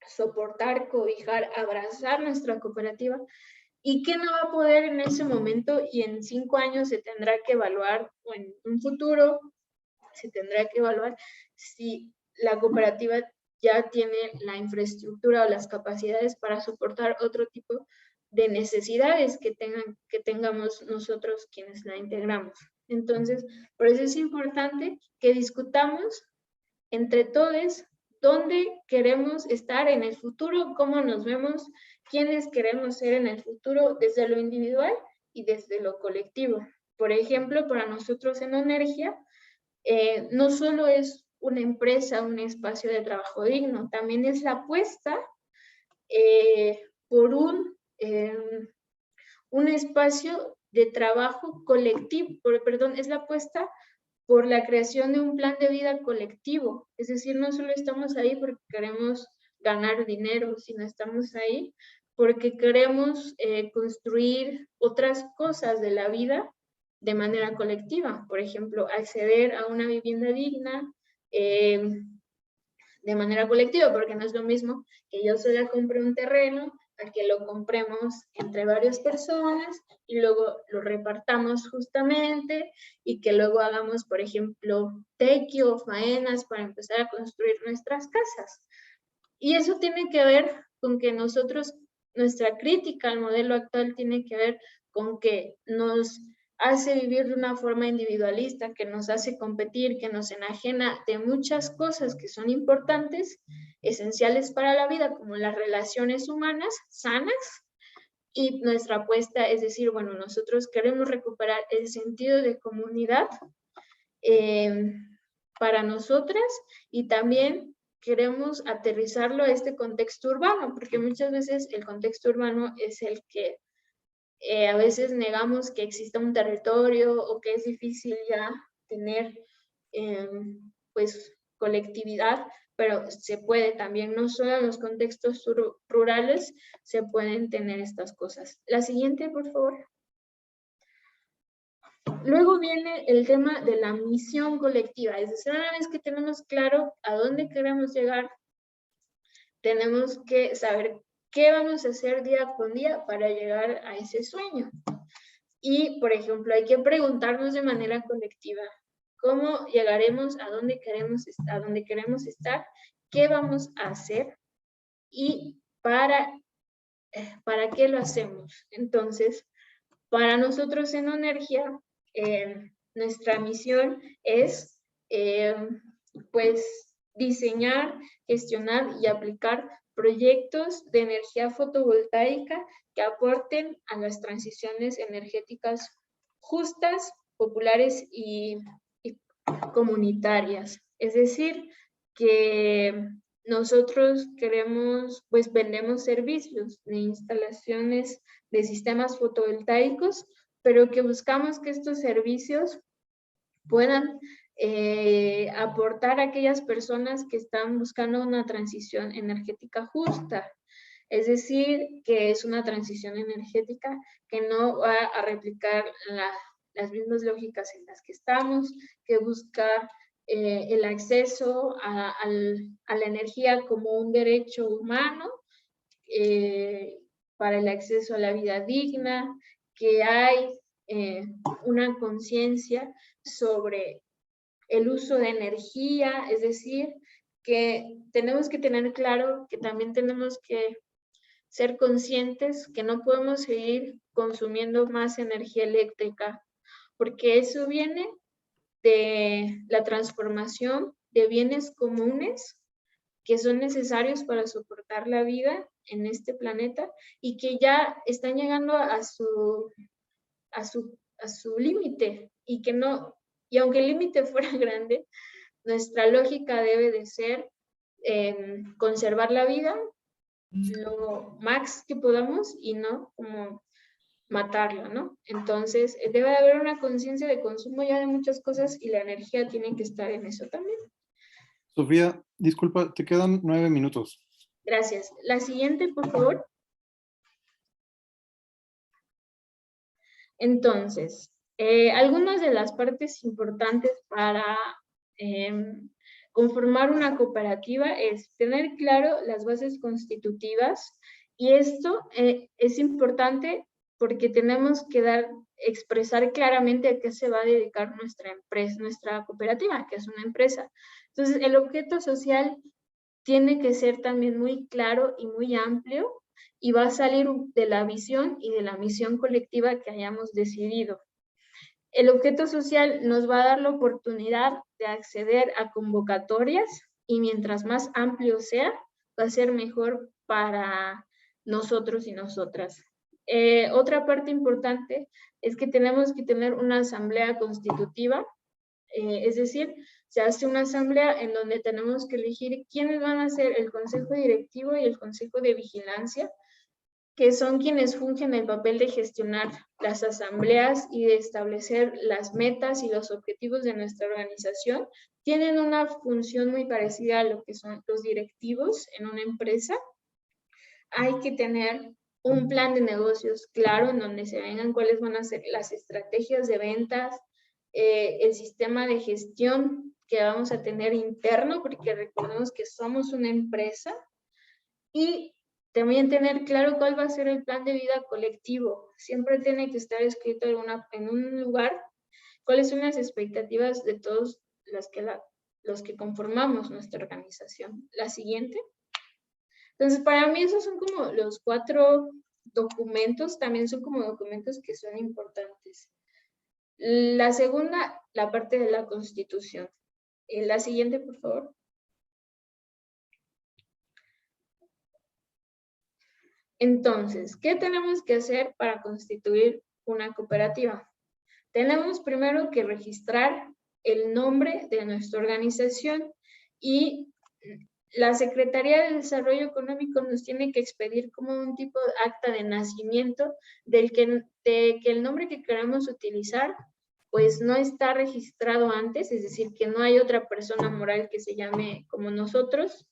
soportar, cobijar, abrazar nuestra cooperativa, y qué no va a poder en ese momento, y en 5 años se tendrá que evaluar, o en un futuro se tendrá que evaluar si la cooperativa ya tiene la infraestructura o las capacidades para soportar otro tipo de necesidades que tengamos nosotros quienes la integramos. Entonces, por eso es importante que discutamos entre todos dónde queremos estar en el futuro, cómo nos vemos, quiénes queremos ser en el futuro, desde lo individual y desde lo colectivo. Por ejemplo, para nosotros en Onergia, no solo es una empresa, un espacio de trabajo digno, también es la apuesta por un espacio de trabajo colectivo, es la apuesta por la creación de un plan de vida colectivo. Es decir, no solo estamos ahí porque queremos ganar dinero, sino estamos ahí porque queremos construir otras cosas de la vida de manera colectiva. Por ejemplo, acceder a una vivienda digna de manera colectiva, porque no es lo mismo que yo sola compre un terreno a que lo compremos entre varias personas y luego lo repartamos justamente, y que luego hagamos, por ejemplo, tequio o faenas para empezar a construir nuestras casas. Y eso tiene que ver con que nosotros, nuestra crítica al modelo actual tiene que ver con que nos hace vivir de una forma individualista, que nos hace competir, que nos enajena de muchas cosas que son importantes, esenciales para la vida, como las relaciones humanas sanas. Y nuestra apuesta es decir, bueno, nosotros queremos recuperar el sentido de comunidad para nosotras, y también queremos aterrizarlo a este contexto urbano, porque muchas veces el contexto urbano es el que a veces negamos que exista un territorio, o que es difícil ya tener pues colectividad, pero se puede también, no solo en los contextos rurales se pueden tener estas cosas. La siguiente, por favor. Luego viene el tema de la misión colectiva, es decir, una vez que tenemos claro a dónde queremos llegar, tenemos que saber qué vamos a hacer día con día para llegar a ese sueño. Y, por ejemplo, hay que preguntarnos de manera colectiva, ¿cómo llegaremos a dónde queremos estar? ¿Qué vamos a hacer? ¿Y para qué lo hacemos? Entonces, para nosotros en Onergia, nuestra misión es, pues, diseñar, gestionar y aplicar proyectos de energía fotovoltaica que aporten a las transiciones energéticas justas, populares y comunitarias. Es decir, que nosotros queremos, pues vendemos servicios de instalaciones de sistemas fotovoltaicos, pero que buscamos que estos servicios puedan aportar a aquellas personas que están buscando una transición energética justa. Es decir, que es una transición energética que no va a replicar las mismas lógicas en las que estamos, que busca el acceso a la energía como un derecho humano, para el acceso a la vida digna, que hay una conciencia sobre el uso de energía, es decir, que tenemos que tener claro que también tenemos que ser conscientes que no podemos seguir consumiendo más energía eléctrica, porque eso viene de la transformación de bienes comunes que son necesarios para soportar la vida en este planeta y que ya están llegando a su límite y que no, y aunque el límite fuera grande, nuestra lógica debe de ser conservar la vida lo más que podamos y no como matarla, ¿no? Entonces, debe de haber una conciencia de consumo ya de muchas cosas y la energía tiene que estar en eso también. Sofía, disculpa, te quedan 9 minutos. Gracias. La siguiente, por favor. Entonces, algunas de las partes importantes para conformar una cooperativa es tener claro las bases constitutivas y esto es importante porque tenemos que expresar claramente a qué se va a dedicar nuestra empresa, nuestra cooperativa, que es una empresa. Entonces, el objeto social tiene que ser también muy claro y muy amplio y va a salir de la visión y de la misión colectiva que hayamos decidido. El objeto social nos va a dar la oportunidad de acceder a convocatorias y mientras más amplio sea, va a ser mejor para nosotros y nosotras. Otra parte importante es que tenemos que tener una asamblea constitutiva, es decir, se hace una asamblea en donde tenemos que elegir quiénes van a ser el consejo directivo y el consejo de vigilancia, que son quienes fungen el papel de gestionar las asambleas y de establecer las metas y los objetivos de nuestra organización. Tienen una función muy parecida a lo que son los directivos en una empresa. Hay que tener un plan de negocios claro en donde se vengan cuáles van a ser las estrategias de ventas, el sistema de gestión que vamos a tener interno, porque recordemos que somos una empresa, y también tener claro cuál va a ser el plan de vida colectivo. Siempre tiene que estar escrito en un lugar cuáles son las expectativas de todos los que conformamos nuestra organización. La siguiente. Entonces, para mí esos son como los 4 documentos, también son como documentos que son importantes. La segunda, la parte de la Constitución. La siguiente, por favor. Entonces, ¿qué tenemos que hacer para constituir una cooperativa? Tenemos primero que registrar el nombre de nuestra organización y la Secretaría de Desarrollo Económico nos tiene que expedir como un tipo de acta de nacimiento de que el nombre que queremos utilizar pues no está registrado antes, es decir, que no hay otra persona moral que se llame como nosotros,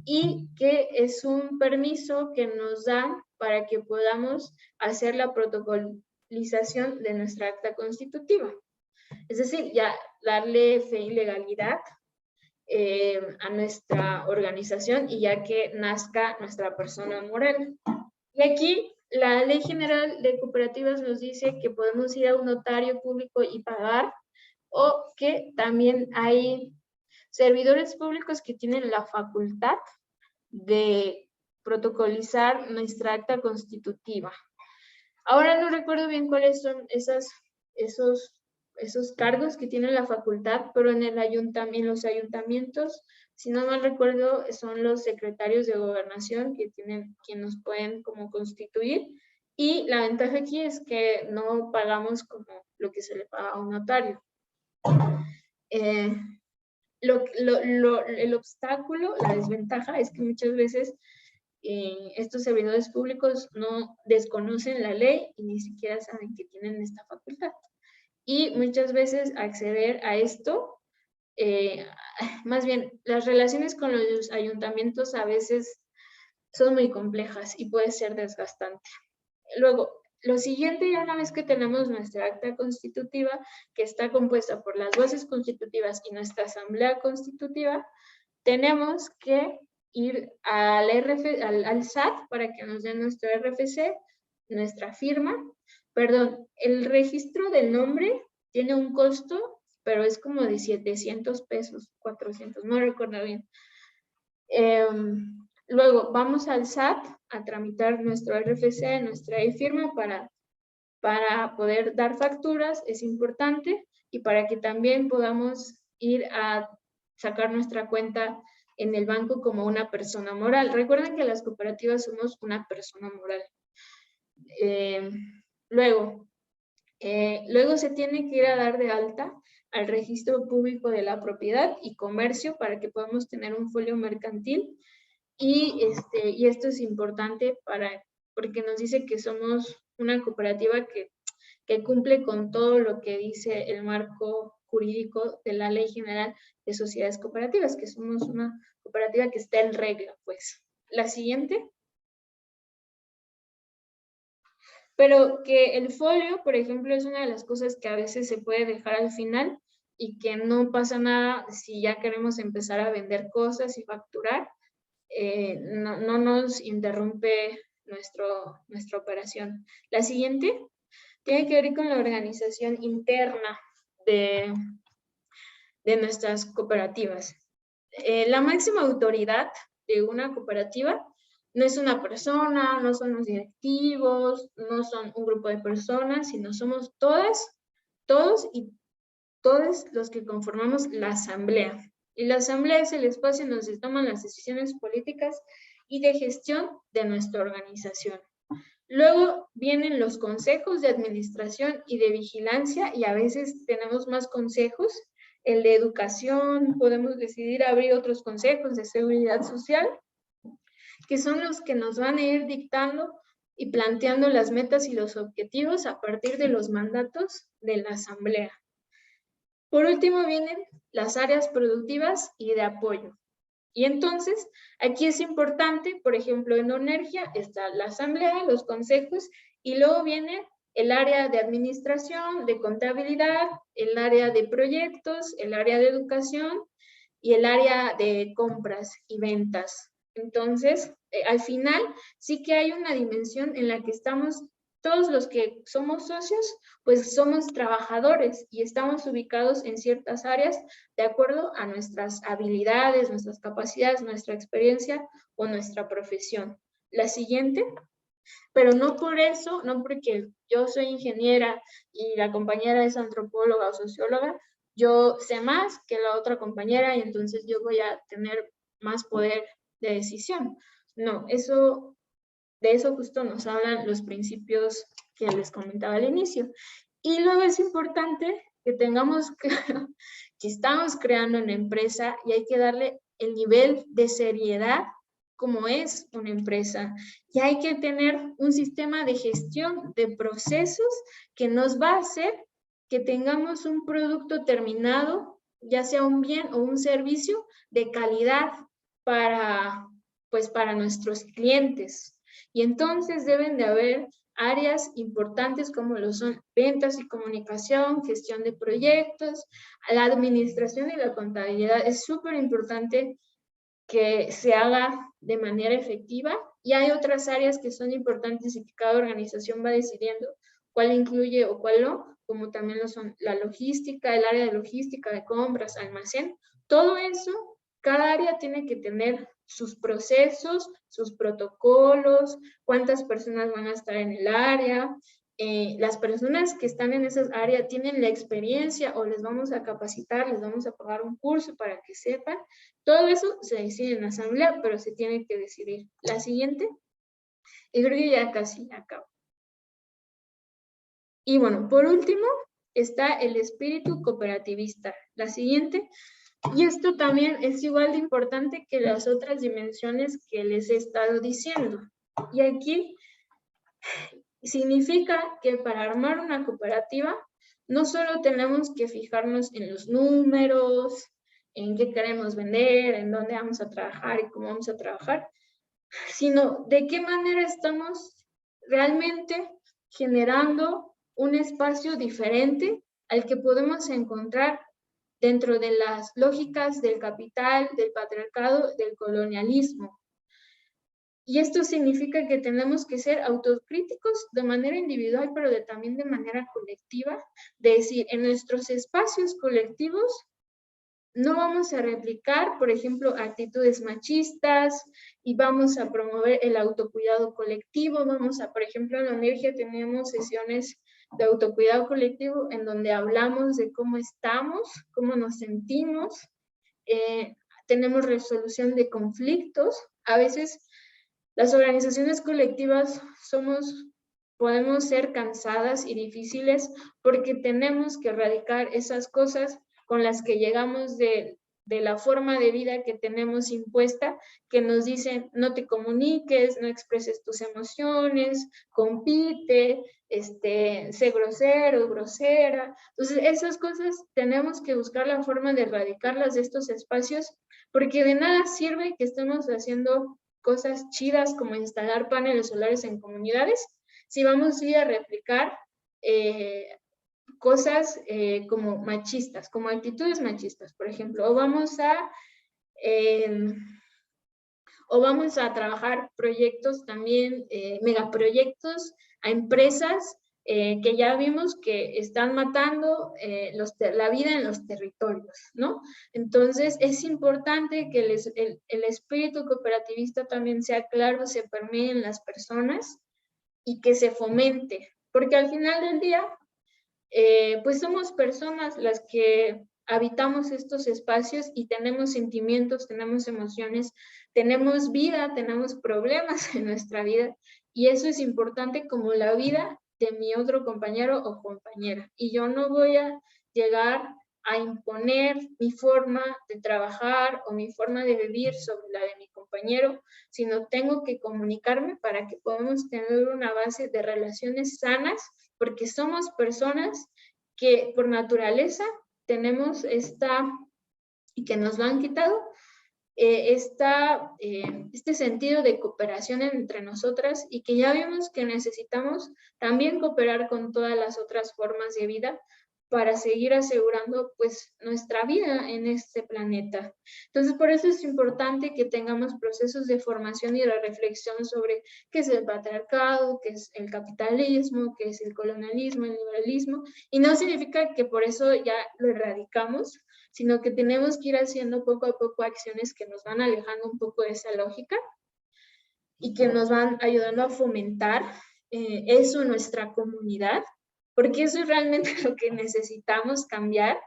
y que es un permiso que nos dan para que podamos hacer la protocolización de nuestra acta constitutiva. Es decir, ya darle fe y legalidad a nuestra organización y ya que nazca nuestra persona moral. Y aquí la Ley General de Cooperativas nos dice que podemos ir a un notario público y pagar, o que también hay servidores públicos que tienen la facultad de protocolizar nuestra acta constitutiva. Ahora no recuerdo bien cuáles son esos cargos que tienen la facultad, pero en los ayuntamientos, si no mal recuerdo, son los secretarios de gobernación quien nos pueden como constituir, y la ventaja aquí es que no pagamos como lo que se le paga a un notario. El obstáculo, la desventaja es que muchas veces estos servidores públicos no desconocen la ley y ni siquiera saben que tienen esta facultad. Y muchas veces acceder a esto, más bien las relaciones con los ayuntamientos a veces son muy complejas y puede ser desgastante. Luego, lo siguiente, ya una vez que tenemos nuestra acta constitutiva, que está compuesta por las bases constitutivas y nuestra asamblea constitutiva, tenemos que ir al SAT para que nos den nuestro RFC, nuestra firma. Perdón, el registro del nombre tiene un costo, pero es como de 700 pesos, 400, no recuerdo bien. Luego vamos al SAT a tramitar nuestro RFC, nuestra firma para poder dar facturas, es importante, y para que también podamos ir a sacar nuestra cuenta en el banco como una persona moral. Recuerden que las cooperativas somos una persona moral. Luego se tiene que ir a dar de alta al registro público de la propiedad y comercio para que podamos tener un folio mercantil. Y esto es importante porque nos dice que somos una cooperativa que cumple con todo lo que dice el marco jurídico de la Ley General de Sociedades Cooperativas, que somos una cooperativa que está en regla, pues. La siguiente. Pero que el folio, por ejemplo, es una de las cosas que a veces se puede dejar al final y que no pasa nada si ya queremos empezar a vender cosas y facturar. No nos interrumpe nuestra operación. La siguiente tiene que ver con la organización interna de nuestras cooperativas. La máxima autoridad de una cooperativa no es una persona, no son los directivos, no son un grupo de personas, sino somos todos los que conformamos la asamblea. Y la asamblea es el espacio en donde se toman las decisiones políticas y de gestión de nuestra organización. Luego vienen los consejos de administración y de vigilancia, y a veces tenemos más consejos. El de educación, podemos decidir abrir otros consejos de seguridad social, que son los que nos van a ir dictando y planteando las metas y los objetivos a partir de los mandatos de la asamblea. Por último vienen las áreas productivas y de apoyo. Y entonces, aquí es importante, por ejemplo, en Onergia está la asamblea, los consejos, y luego viene el área de administración, de contabilidad, el área de proyectos, el área de educación y el área de compras y ventas. Entonces, al final, sí que hay una dimensión en la que estamos, todos los que somos socios, pues somos trabajadores y estamos ubicados en ciertas áreas de acuerdo a nuestras habilidades, nuestras capacidades, nuestra experiencia o nuestra profesión. La siguiente. Pero no por eso, no porque yo soy ingeniera y la compañera es antropóloga o socióloga, yo sé más que la otra compañera y entonces yo voy a tener más poder de decisión. No, de eso justo nos hablan los principios que les comentaba al inicio. Y luego es importante que tengamos claro que estamos creando una empresa y hay que darle el nivel de seriedad como es una empresa. Y hay que tener un sistema de gestión de procesos que nos va a hacer que tengamos un producto terminado, ya sea un bien o un servicio de calidad para nuestros clientes. Y entonces deben de haber áreas importantes como lo son ventas y comunicación, gestión de proyectos, la administración y la contabilidad. Es súper importante que se haga de manera efectiva, y hay otras áreas que son importantes y que cada organización va decidiendo cuál incluye o cuál no, como también lo son la logística, el área de logística, de compras, almacén. Todo eso, cada área tiene que tener sus procesos, sus protocolos, cuántas personas van a estar en el área. Las personas que están en esas áreas tienen la experiencia o les vamos a capacitar, les vamos a pagar un curso para que sepan. Todo eso se decide en asamblea, pero se tiene que decidir. La siguiente, y creo que ya casi acabo. Y bueno, por último está el espíritu cooperativista. La siguiente, y esto también es igual de importante que las otras dimensiones que les he estado diciendo. Y aquí significa que para armar una cooperativa no solo tenemos que fijarnos en los números, en qué queremos vender, en dónde vamos a trabajar y cómo vamos a trabajar, sino de qué manera estamos realmente generando un espacio diferente al que podemos encontrar dentro de las lógicas del capital, del patriarcado, del colonialismo. Y esto significa que tenemos que ser autocríticos de manera individual, pero también de manera colectiva, de decir, en nuestros espacios colectivos no vamos a replicar, por ejemplo, actitudes machistas y vamos a promover el autocuidado colectivo. Vamos a, por ejemplo, en la Onergia tenemos sesiones de autocuidado colectivo en donde hablamos de cómo estamos, cómo nos sentimos, tenemos resolución de conflictos. A veces las organizaciones colectivas podemos ser cansadas y difíciles porque tenemos que erradicar esas cosas con las que llegamos de la forma de vida que tenemos impuesta, que nos dicen no te comuniques, no expreses tus emociones, compite, sé grosero, grosera. Entonces, esas cosas tenemos que buscar la forma de erradicarlas de estos espacios, porque de nada sirve que estemos haciendo cosas chidas como instalar paneles solares en comunidades si vamos a ir a replicar cosas como machistas, como actitudes machistas, por ejemplo, o vamos a trabajar proyectos también, megaproyectos a empresas que ya vimos que están matando la vida en los territorios, ¿no? Entonces, es importante que el espíritu cooperativista también sea claro, se permee en las personas y que se fomente, porque al final del día, pues somos personas las que habitamos estos espacios y tenemos sentimientos, tenemos emociones, tenemos vida, tenemos problemas en nuestra vida y eso es importante como la vida de mi otro compañero o compañera. Y yo no voy a llegar a imponer mi forma de trabajar o mi forma de vivir sobre la de mi compañero, sino tengo que comunicarme para que podamos tener una base de relaciones sanas, porque somos personas que por naturaleza tenemos y que nos lo han quitado, este sentido de cooperación entre nosotras y que ya vimos que necesitamos también cooperar con todas las otras formas de vida para seguir asegurando pues nuestra vida en este planeta. Entonces, por eso es importante que tengamos procesos de formación y de reflexión sobre qué es el patriarcado, qué es el capitalismo, qué es el colonialismo, el liberalismo, y no significa que por eso ya lo erradicamos, sino que tenemos que ir haciendo poco a poco acciones que nos van alejando un poco de esa lógica y que nos van ayudando a fomentar eso en nuestra comunidad, porque eso es realmente lo que necesitamos cambiar.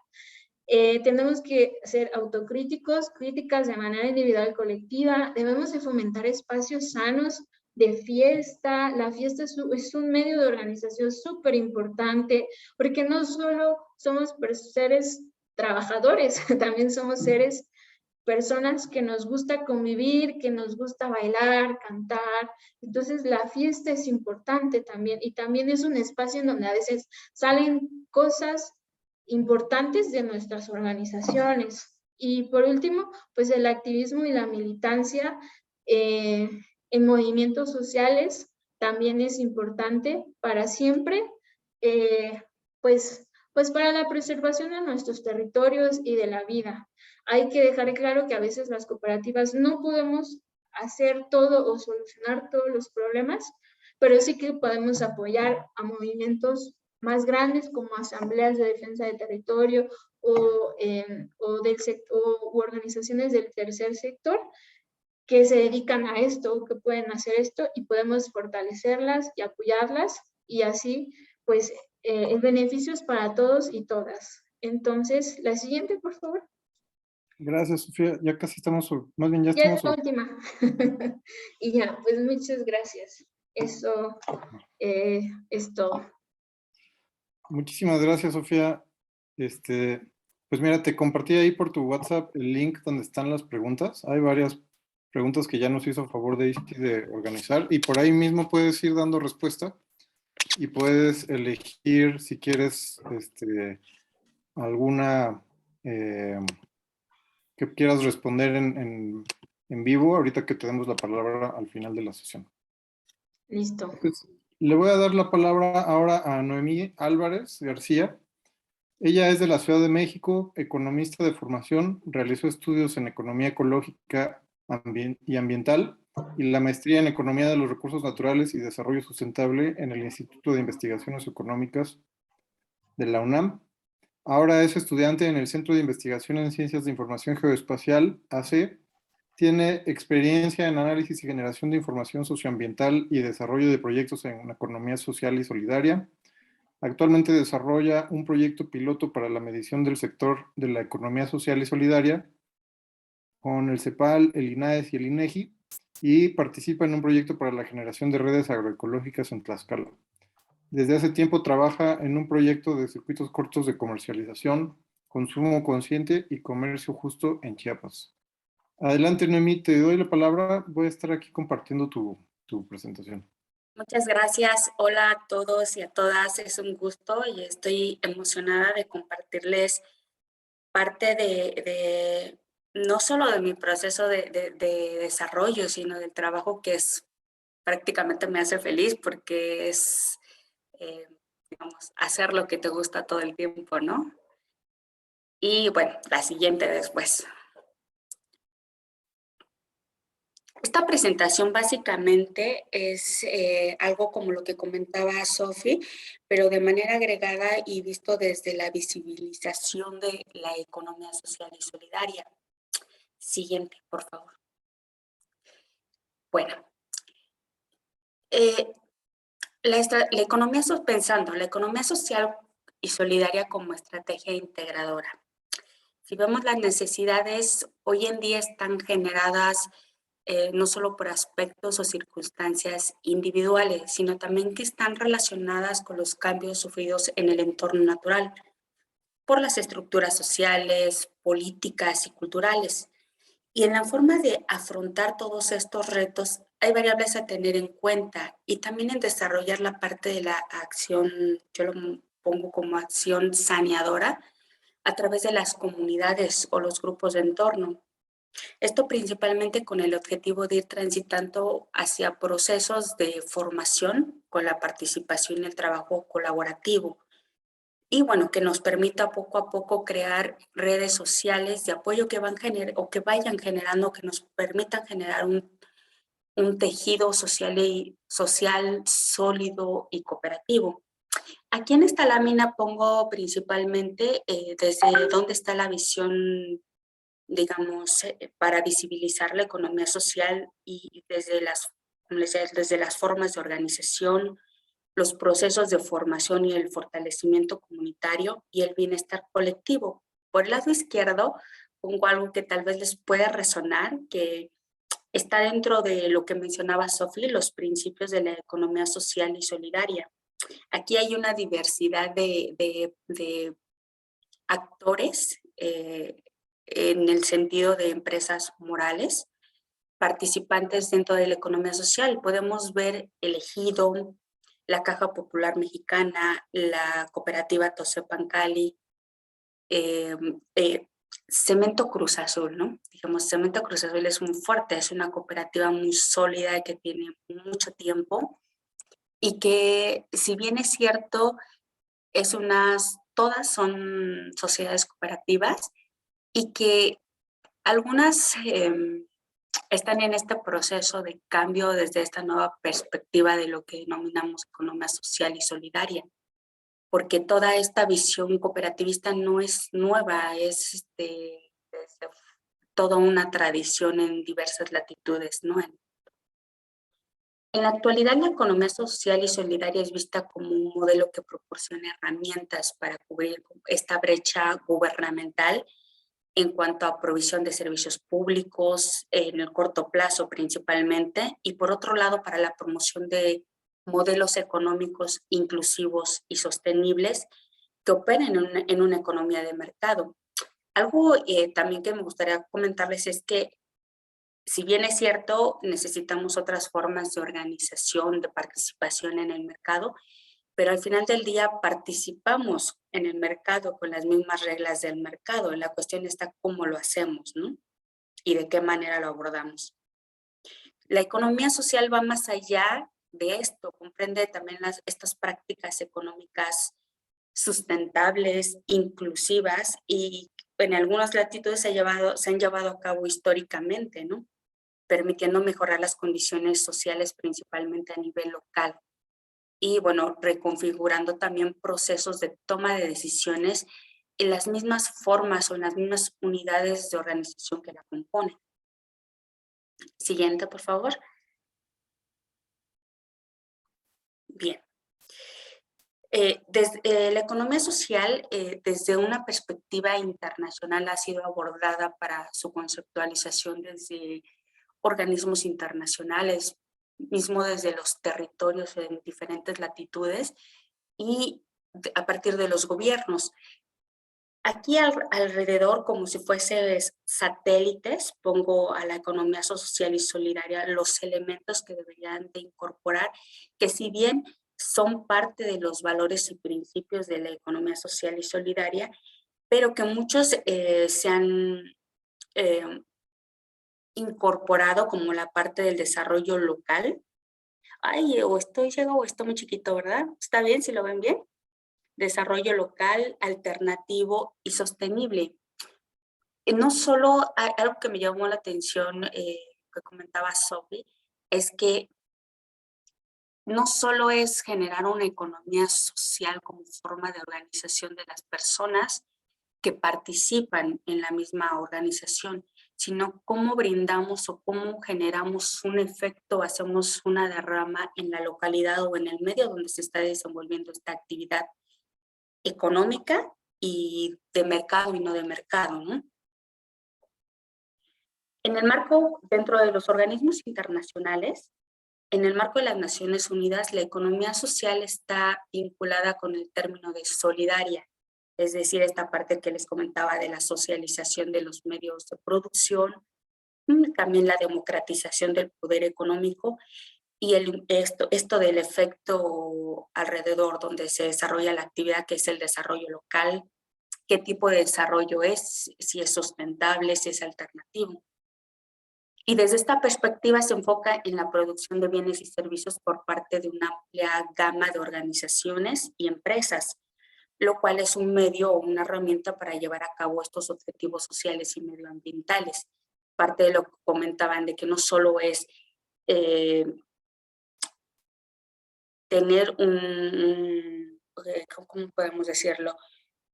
Tenemos que ser autocríticos, críticas de manera individual y colectiva, debemos de fomentar espacios sanos de fiesta. La fiesta es un medio de organización súper importante, porque no solo somos seres trabajadores, también somos personas que nos gusta convivir, que nos gusta bailar, cantar. Entonces la fiesta es importante también y también es un espacio en donde a veces salen cosas importantes de nuestras organizaciones. Y por último, pues el activismo y la militancia en movimientos sociales también es importante para siempre, pues para la preservación de nuestros territorios y de la vida. Hay que dejar claro que a veces las cooperativas no podemos hacer todo o solucionar todos los problemas, pero sí que podemos apoyar a movimientos más grandes como asambleas de defensa de territorio o organizaciones del tercer sector que se dedican a esto, que pueden hacer esto y podemos fortalecerlas y apoyarlas y así pues el beneficio es para todos y todas. Entonces, la siguiente, por favor. Gracias, Sofía. Ya casi estamos, más bien ya Ya estamos. es la última. Y ya, pues muchas gracias. Eso es todo. Muchísimas gracias, Sofía. Pues mira, te compartí ahí por tu WhatsApp el link donde están las preguntas. Hay varias preguntas que ya nos hizo favor de Isti de organizar y por ahí mismo puedes ir dando respuesta y puedes elegir si quieres alguna que quieras responder en vivo, ahorita que tenemos la palabra al final de la sesión. Listo. Pues, le voy a dar la palabra ahora a Noemí Álvarez García. Ella es de la Ciudad de México, economista de formación, realizó estudios en economía ecológica y ambiental y la maestría en economía de los recursos naturales y desarrollo sustentable en el Instituto de Investigaciones Económicas de la UNAM. Ahora es estudiante en el Centro de Investigación en Ciencias de Información Geoespacial, AC. Tiene experiencia en análisis y generación de información socioambiental y desarrollo de proyectos en economía social y solidaria. Actualmente desarrolla un proyecto piloto para la medición del sector de la economía social y solidaria con el CEPAL, el INAES y el INEGI, y participa en un proyecto para la generación de redes agroecológicas en Tlaxcala. Desde hace tiempo trabaja en un proyecto de circuitos cortos de comercialización, consumo consciente y comercio justo en Chiapas. Adelante, Noemí, te doy la palabra. Voy a estar aquí compartiendo tu presentación. Muchas gracias. Hola a todos y a todas. Es un gusto y estoy emocionada de compartirles parte de no solo de mi proceso de desarrollo, sino del trabajo que es prácticamente me hace feliz porque es, digamos, hacer lo que te gusta todo el tiempo, ¿no? Y bueno, la siguiente después. Esta presentación básicamente es algo como lo que comentaba Sophie, pero de manera agregada y visto desde la visibilización de la economía social y solidaria. Siguiente, por favor. Bueno, la economía, pensando, la economía social y solidaria como estrategia integradora. Si vemos las necesidades, hoy en día están generadas no solo por aspectos o circunstancias individuales, sino también que están relacionadas con los cambios sufridos en el entorno natural, por las estructuras sociales, políticas y culturales. Y en la forma de afrontar todos estos retos hay variables a tener en cuenta y también en desarrollar la parte de la acción, yo lo pongo como acción saneadora, a través de las comunidades o los grupos de entorno. Esto principalmente con el objetivo de ir transitando hacia procesos de formación con la participación y el trabajo colaborativo. Y bueno, que nos permita poco a poco crear redes sociales de apoyo que vayan generando, que nos permitan generar un tejido social sólido y cooperativo. Aquí en esta lámina pongo principalmente desde dónde está la visión, digamos, para visibilizar la economía social y desde desde las formas de organización, los procesos de formación y el fortalecimiento comunitario y el bienestar colectivo. Por el lado izquierdo pongo algo que tal vez les pueda resonar, que está dentro de lo que mencionaba Sophie, los principios de la economía social y solidaria. Aquí hay una diversidad de actores en el sentido de empresas morales, participantes dentro de la economía social. Podemos ver el Ejido, la Caja Popular Mexicana, la cooperativa Tosepancali, Cemento Cruz Azul, ¿no? Digamos, Cemento Cruz Azul es muy fuerte, es una cooperativa muy sólida que tiene mucho tiempo y que, si bien es cierto, todas son sociedades cooperativas y que algunas están en este proceso de cambio desde esta nueva perspectiva de lo que denominamos economía social y solidaria, porque toda esta visión cooperativista no es nueva, es desde toda una tradición en diversas latitudes, ¿no? En la actualidad, la economía social y solidaria es vista como un modelo que proporciona herramientas para cubrir esta brecha gubernamental en cuanto a provisión de servicios públicos en el corto plazo principalmente, y por otro lado para la promoción de modelos económicos inclusivos y sostenibles que operen en una economía de mercado. Algo también que me gustaría comentarles es que, si bien es cierto, necesitamos otras formas de organización, de participación en el mercado, pero al final del día participamos en el mercado con las mismas reglas del mercado. La cuestión está cómo lo hacemos, ¿no? y de qué manera lo abordamos. La economía social va más allá de esto, comprende también estas prácticas económicas sustentables, inclusivas y en algunas latitudes se han llevado a cabo históricamente, ¿no? Permitiendo mejorar las condiciones sociales principalmente a nivel local y, bueno, reconfigurando también procesos de toma de decisiones en las mismas formas o en las mismas unidades de organización que la componen. Siguiente, por favor. Bien. La economía social, desde una perspectiva internacional, ha sido abordada para su conceptualización desde organismos internacionales, mismo desde los territorios en diferentes latitudes y a partir de los gobiernos. Aquí alrededor, como si fuesen satélites, pongo a la economía social y solidaria los elementos que deberían de incorporar, que si bien son parte de los valores y principios de la economía social y solidaria, pero que muchos se han incorporado como la parte del desarrollo local. Ay, o estoy ciego o estoy muy chiquito, ¿verdad? ¿Está bien si lo ven bien? Desarrollo local, alternativo y sostenible. No solo, algo que me llamó la atención, que comentaba Sophie, es que no solo es generar una economía social como forma de organización de las personas que participan en la misma organización, sino cómo brindamos o cómo generamos un efecto, hacemos una derrama en la localidad o en el medio donde se está desenvolviendo esta actividad económica y de mercado y no de mercado, ¿no? En el marco, dentro de los organismos internacionales, en el marco de las Naciones Unidas, la economía social está vinculada con el término de solidaria, es decir, esta parte que les comentaba de la socialización de los medios de producción, también la democratización del poder económico y esto del efecto alrededor donde se desarrolla la actividad, que es el desarrollo local, qué tipo de desarrollo es, si es sustentable, si es alternativo. Y desde esta perspectiva se enfoca en la producción de bienes y servicios por parte de una amplia gama de organizaciones y empresas, lo cual es un medio o una herramienta para llevar a cabo estos objetivos sociales y medioambientales. Parte de lo que comentaban de que no solo es tener ¿cómo podemos decirlo?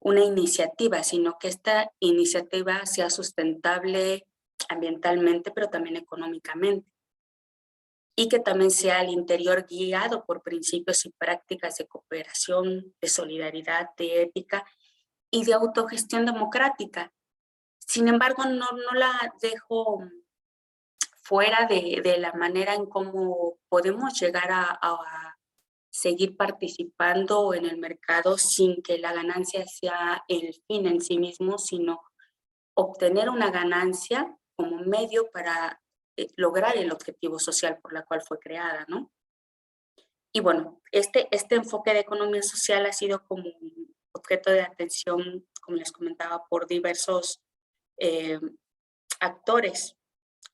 Una iniciativa, sino que esta iniciativa sea sustentable ambientalmente, pero también económicamente. Y que también sea al interior guiado por principios y prácticas de cooperación, de solidaridad, de ética y de autogestión democrática. Sin embargo, no la dejo fuera de la manera en cómo podemos llegar a seguir participando en el mercado sin que la ganancia sea el fin en sí mismo, sino obtener una ganancia como medio para lograr el objetivo social por la cual fue creada, ¿no? Y bueno, este enfoque de economía social ha sido como objeto de atención, como les comentaba, por diversos actores,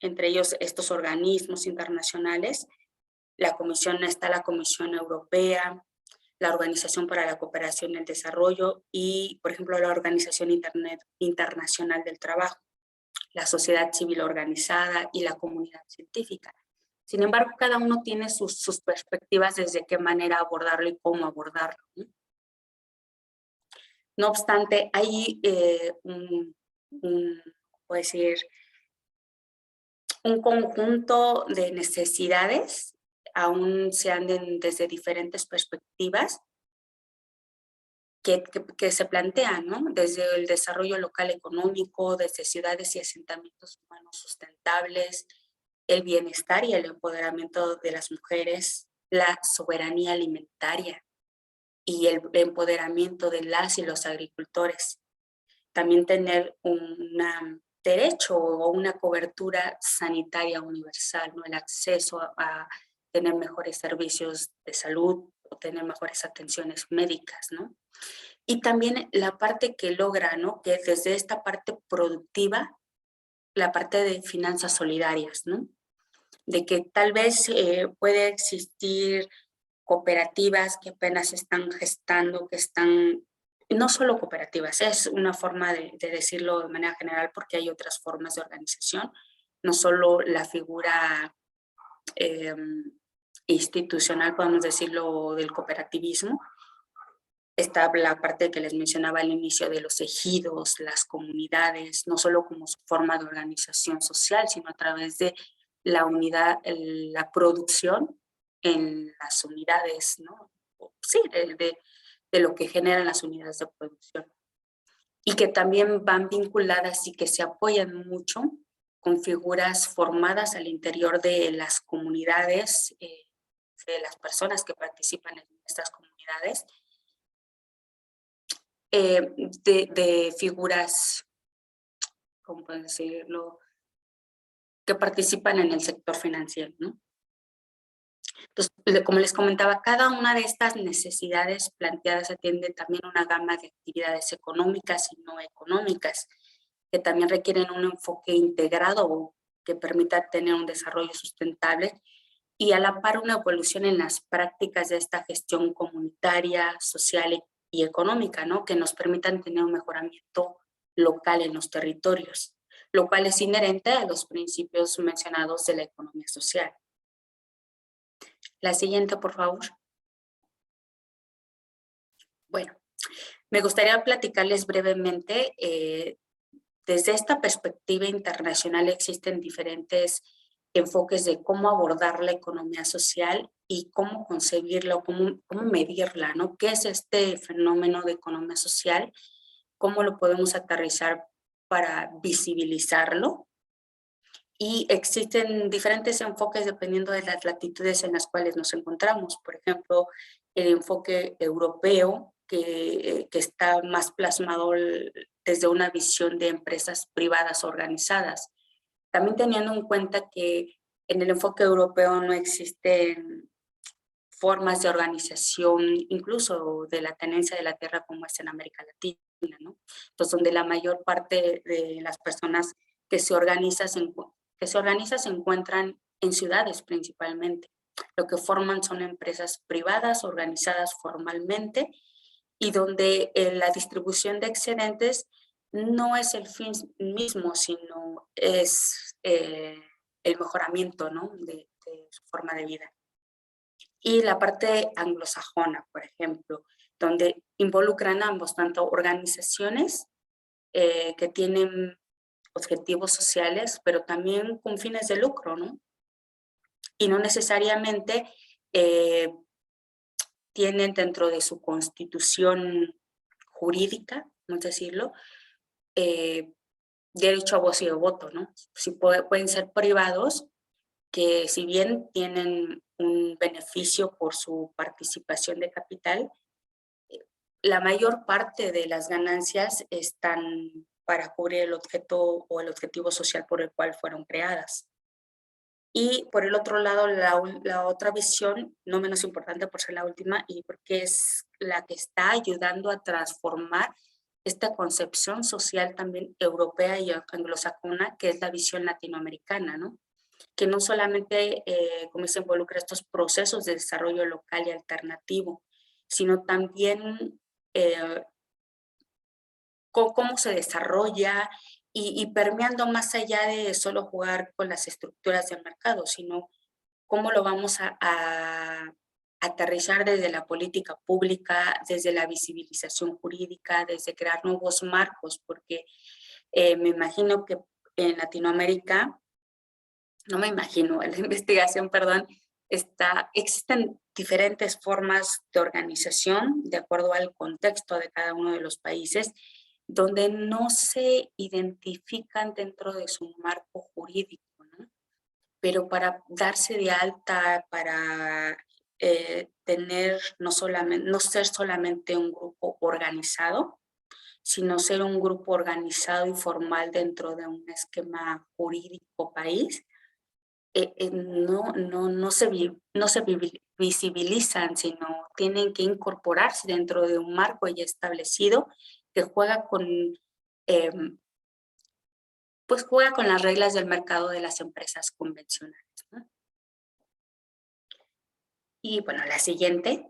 entre ellos estos organismos internacionales. La Comisión Europea, la Organización para la Cooperación y el Desarrollo y, por ejemplo, la Organización Internacional del Trabajo, la sociedad civil organizada y la comunidad científica. Sin embargo, cada uno tiene sus perspectivas desde qué manera abordarlo y cómo abordarlo, ¿no? No obstante, hay puedo decir, un conjunto de necesidades, aún se anden desde diferentes perspectivas, que se plantean, ¿no? Desde el desarrollo local económico, desde ciudades y asentamientos humanos sustentables, el bienestar y el empoderamiento de las mujeres, la soberanía alimentaria y el empoderamiento de las y los agricultores. También tener un derecho o una cobertura sanitaria universal, ¿no? El acceso a tener mejores servicios de salud o tener mejores atenciones médicas, ¿no? Y también la parte que logra, ¿no? Que desde esta parte productiva la parte de finanzas solidarias, ¿no? De que tal vez puede existir cooperativas que apenas están gestando, que están, no solo cooperativas, es una forma de decirlo de manera general porque hay otras formas de organización, no solo la figura institucional, podemos decirlo, del cooperativismo. Está la parte que les mencionaba al inicio de los ejidos, las comunidades, no solo como su forma de organización social, sino a través de la unidad, la producción en las unidades, ¿no? Sí, de lo que generan las unidades de producción. Y que también van vinculadas y que se apoyan mucho con figuras formadas al interior de las comunidades, de las personas que participan en estas comunidades, de figuras, ¿cómo puedo decirlo?, que participan en el sector financiero, ¿no? Entonces, como les comentaba, cada una de estas necesidades planteadas atiende también una gama de actividades económicas y no económicas, que también requieren un enfoque integrado que permita tener un desarrollo sustentable y a la par una evolución en las prácticas de esta gestión comunitaria, social y económica, ¿no? Que nos permitan tener un mejoramiento local en los territorios, lo cual es inherente a los principios mencionados de la economía social. La siguiente, por favor. Bueno, me gustaría platicarles brevemente. Desde esta perspectiva internacional existen diferentes enfoques de cómo abordar la economía social y cómo concebirla o cómo medirla, ¿no? ¿Qué es este fenómeno de economía social? ¿Cómo lo podemos aterrizar para visibilizarlo? Y existen diferentes enfoques dependiendo de las latitudes en las cuales nos encontramos. Por ejemplo, el enfoque europeo, que está más plasmado desde una visión de empresas privadas organizadas. También teniendo en cuenta que en el enfoque europeo no existen formas de organización, incluso de la tenencia de la tierra como es en América Latina, ¿no? Entonces, donde la mayor parte de las personas que se organizan se encuentran en ciudades principalmente. Lo que forman son empresas privadas organizadas formalmente y donde la distribución de excedentes no es el fin mismo, sino es el mejoramiento, ¿no?, de su forma de vida. Y la parte anglosajona, por ejemplo, donde involucran ambos, tanto organizaciones que tienen objetivos sociales, pero también con fines de lucro, ¿no? Y no necesariamente tienen dentro de su constitución jurídica, vamos a decirlo, derecho a voz y a voto, ¿no? Sí pueden ser privados, que si bien tienen un beneficio por su participación de capital, la mayor parte de las ganancias están para cubrir el objeto o el objetivo social por el cual fueron creadas. Y por el otro lado, la otra visión, no menos importante por ser la última y porque es la que está ayudando a transformar esta concepción social también europea y anglosajona, que es la visión latinoamericana, ¿no? Que no solamente como se involucra estos procesos de desarrollo local y alternativo, sino también cómo se desarrolla y permeando más allá de solo jugar con las estructuras del mercado, sino cómo lo vamos a aterrizar desde la política pública, desde la visibilización jurídica, desde crear nuevos marcos, porque me imagino que en Latinoamérica, no me imagino, en la investigación, perdón, existen diferentes formas de organización de acuerdo al contexto de cada uno de los países, donde no se identifican dentro de su marco jurídico, ¿no? Pero para darse de alta, para tener no ser solamente un grupo organizado, sino ser un grupo organizado y formal dentro de un esquema jurídico país, no se visibilizan, sino tienen que incorporarse dentro de un marco ya establecido que juega con pues juega con las reglas del mercado de las empresas convencionales, ¿no? Y bueno, la siguiente.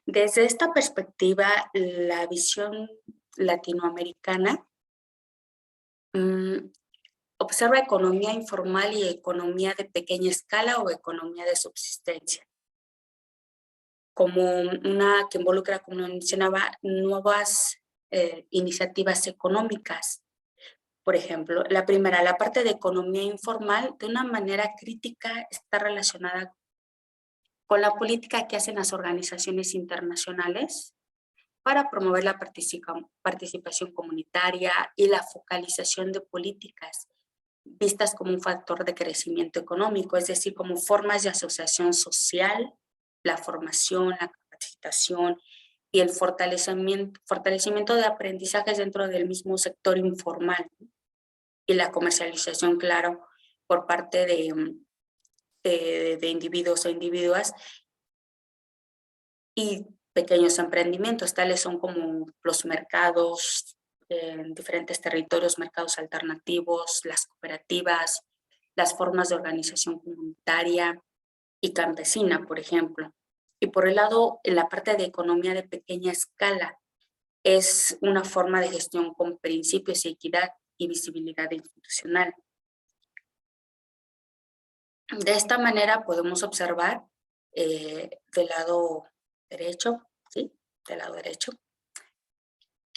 Desde esta perspectiva, la visión latinoamericana observa economía informal y economía de pequeña escala o economía de subsistencia, como una que involucra, como mencionaba, nuevas iniciativas económicas. Por ejemplo, la primera, la parte de economía informal, de una manera crítica está relacionada con la política que hacen las organizaciones internacionales para promover la participación comunitaria y la focalización de políticas vistas como un factor de crecimiento económico, es decir, como formas de asociación social, la formación, la capacitación y el fortalecimiento de aprendizajes dentro del mismo sector informal y la comercialización, claro, por parte de individuos o individuas y pequeños emprendimientos, tales son como los mercados en diferentes territorios, mercados alternativos, las cooperativas, las formas de organización comunitaria y campesina, por ejemplo. Y por el lado, en la parte de economía de pequeña escala, es una forma de gestión con principios y equidad y visibilidad institucional. De esta manera podemos observar del lado derecho, ¿sí? Del lado derecho,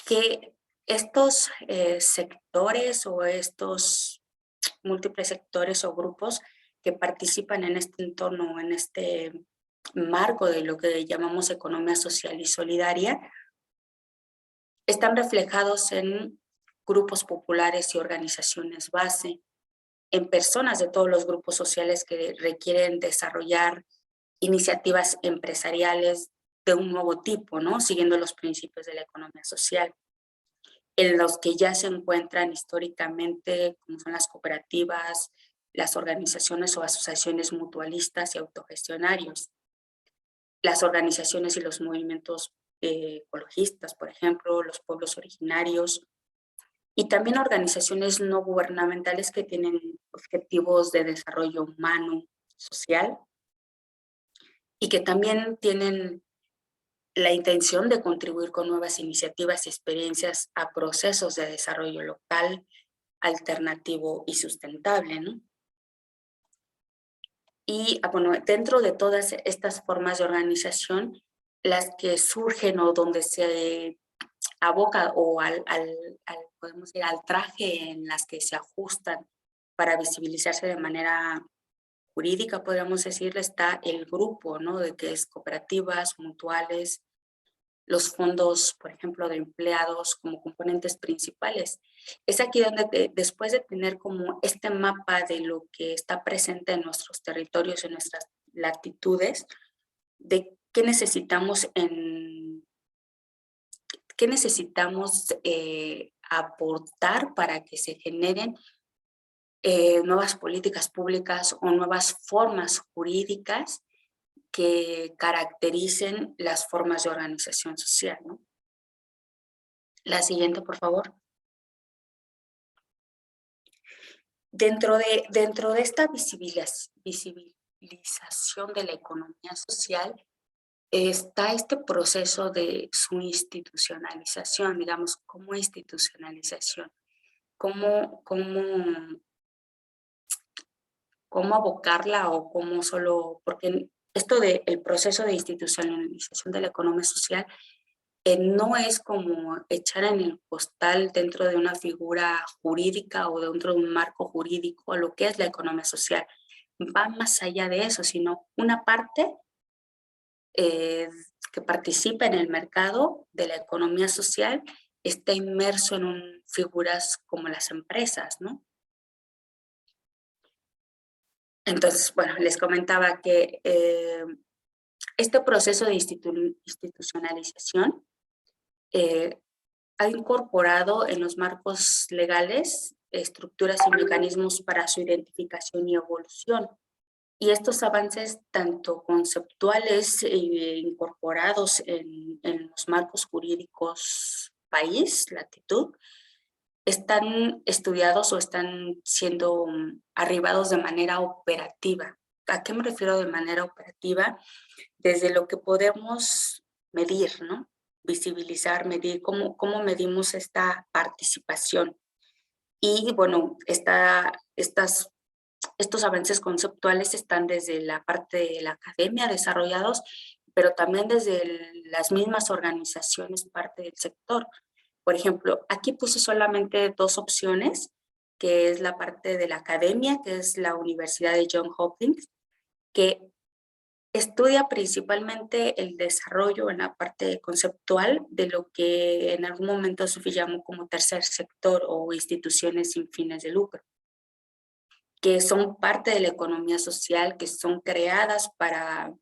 que estos sectores o estos múltiples sectores o grupos que participan en este entorno, en este marco de lo que llamamos economía social y solidaria, están reflejados en grupos populares y organizaciones base, en personas de todos los grupos sociales que requieren desarrollar iniciativas empresariales de un nuevo tipo, ¿no? Siguiendo los principios de la economía social, en los que ya se encuentran históricamente, como son las cooperativas, las organizaciones o asociaciones mutualistas y autogestionarios, las organizaciones y los movimientos ecologistas, por ejemplo, los pueblos originarios, y también organizaciones no gubernamentales que tienen objetivos de desarrollo humano, social, y que también tienen la intención de contribuir con nuevas iniciativas y experiencias a procesos de desarrollo local, alternativo y sustentable, ¿no? Y bueno, dentro de todas estas formas de organización, las que surgen o donde se aboca o podemos decir, al traje en las que se ajustan para visibilizarse de manera jurídica, podríamos decirle, está el grupo, ¿no? De que es cooperativas, mutuales, los fondos, por ejemplo, de empleados como componentes principales. Es aquí donde después de tener como este mapa de lo que está presente en nuestros territorios, en nuestras latitudes, de qué necesitamos aportar para que se generen nuevas políticas públicas o nuevas formas jurídicas que caractericen las formas de organización social, ¿no? La siguiente, por favor. Dentro de esta visibilización de la economía social está este proceso de su institucionalización, digamos, como institucionalización, cómo abocarla o cómo solo, porque esto del proceso de institucionalización de la economía social no es como echar en el costal dentro de una figura jurídica o dentro de un marco jurídico lo que es la economía social. Va más allá de eso, sino una parte que participa en el mercado de la economía social está inmerso en figuras como las empresas, ¿no? Entonces, bueno, les comentaba que este proceso de institucionalización ha incorporado en los marcos legales estructuras y mecanismos para su identificación y evolución. Y estos avances, tanto conceptuales incorporados en los marcos jurídicos país, latitud, están estudiados o están siendo arribados de manera operativa. ¿A qué me refiero de manera operativa? Desde lo que podemos medir, ¿no? Visibilizar, medir, cómo medimos esta participación. Y bueno, estos avances conceptuales están desde la parte de la academia desarrollados, pero también desde las mismas organizaciones, parte del sector. Por ejemplo, aquí puse solamente 2 opciones, que es la parte de la academia, que es la Universidad de Johns Hopkins, que estudia principalmente el desarrollo en la parte conceptual de lo que en algún momento se llamó como tercer sector o instituciones sin fines de lucro, que son parte de la economía social, que son creadas para,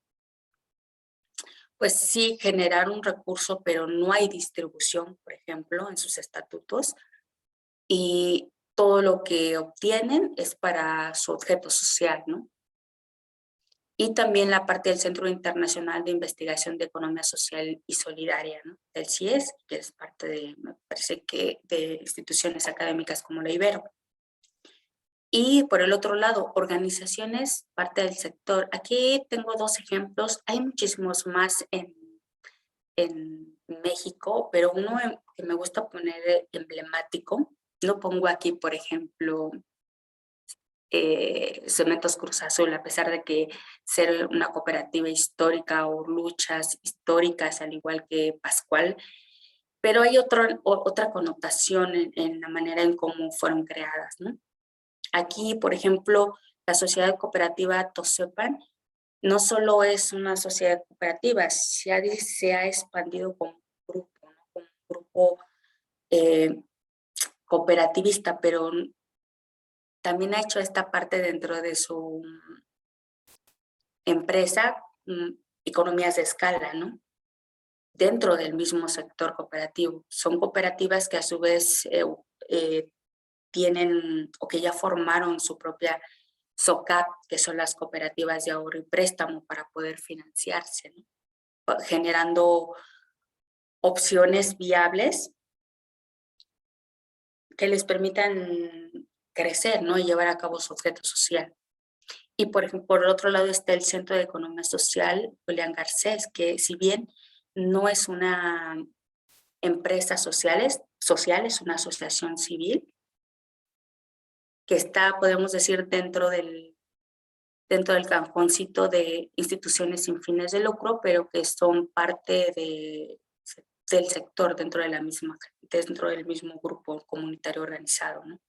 pues sí, generar un recurso, pero no hay distribución, por ejemplo, en sus estatutos, y todo lo que obtienen es para su objeto social, ¿no? Y también la parte del Centro Internacional de Investigación de Economía Social y Solidaria, ¿no? Del CIES, que es parte de, me parece que, de instituciones académicas como la Ibero. Y por el otro lado, organizaciones, parte del sector. Aquí tengo 2 ejemplos, hay muchísimos más en México, pero uno que me gusta poner emblemático, lo pongo aquí, por ejemplo, Cementos Cruz Azul, a pesar de que ser una cooperativa histórica o luchas históricas, al igual que Pascual, pero hay otra connotación en la manera en cómo fueron creadas, ¿no? Aquí, por ejemplo, la sociedad cooperativa Tosepan no solo es una sociedad cooperativa, se ha expandido como grupo, ¿no? Como un grupo cooperativista, pero también ha hecho esta parte dentro de su empresa, economías de escala, ¿no? Dentro del mismo sector cooperativo. Son cooperativas que a su vez tienen o que ya formaron su propia SOCAP, que son las cooperativas de ahorro y préstamo para poder financiarse, ¿no? Generando opciones viables que les permitan crecer, ¿no? Y llevar a cabo su objeto social. Y por ejemplo, por el otro lado está el Centro de Economía Social, Julián Garcés, que si bien no es una empresa social, es una asociación civil, que está, podemos decir, dentro del cajoncito de instituciones sin fines de lucro, pero que son parte del sector dentro del mismo grupo comunitario organizado, ¿no?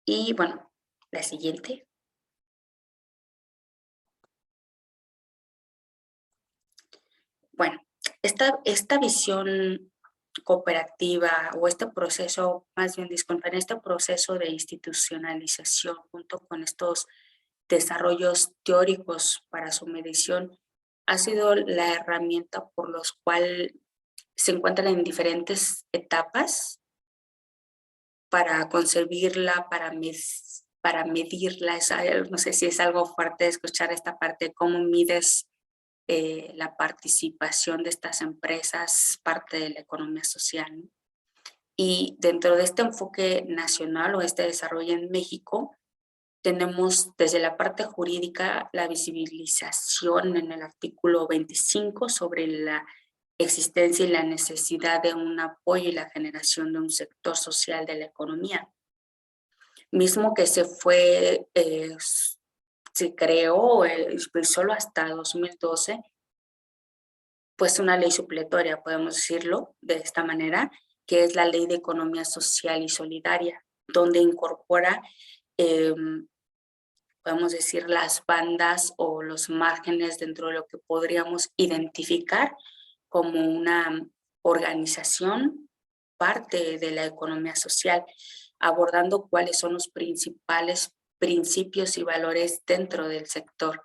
Y bueno, la siguiente. Bueno, esta visión cooperativa o este proceso, más bien disculpen, este proceso de institucionalización junto con estos desarrollos teóricos para su medición ha sido la herramienta por los cuales se encuentran en diferentes etapas para concebirla, para medirla. No sé si es algo fuerte escuchar esta parte, cómo mides la participación de estas empresas, parte de la economía social, ¿no? Y dentro de este enfoque nacional o este desarrollo en México, tenemos desde la parte jurídica la visibilización en el artículo 25 sobre la existencia y la necesidad de un apoyo y la generación de un sector social de la economía, mismo que se creó solo hasta 2012, pues una ley supletoria, podemos decirlo de esta manera, que es la Ley de Economía Social y Solidaria, donde incorpora, podemos decir, las bandas o los márgenes dentro de lo que podríamos identificar como una organización, parte de la economía social, abordando cuáles son los principales principios y valores dentro del sector.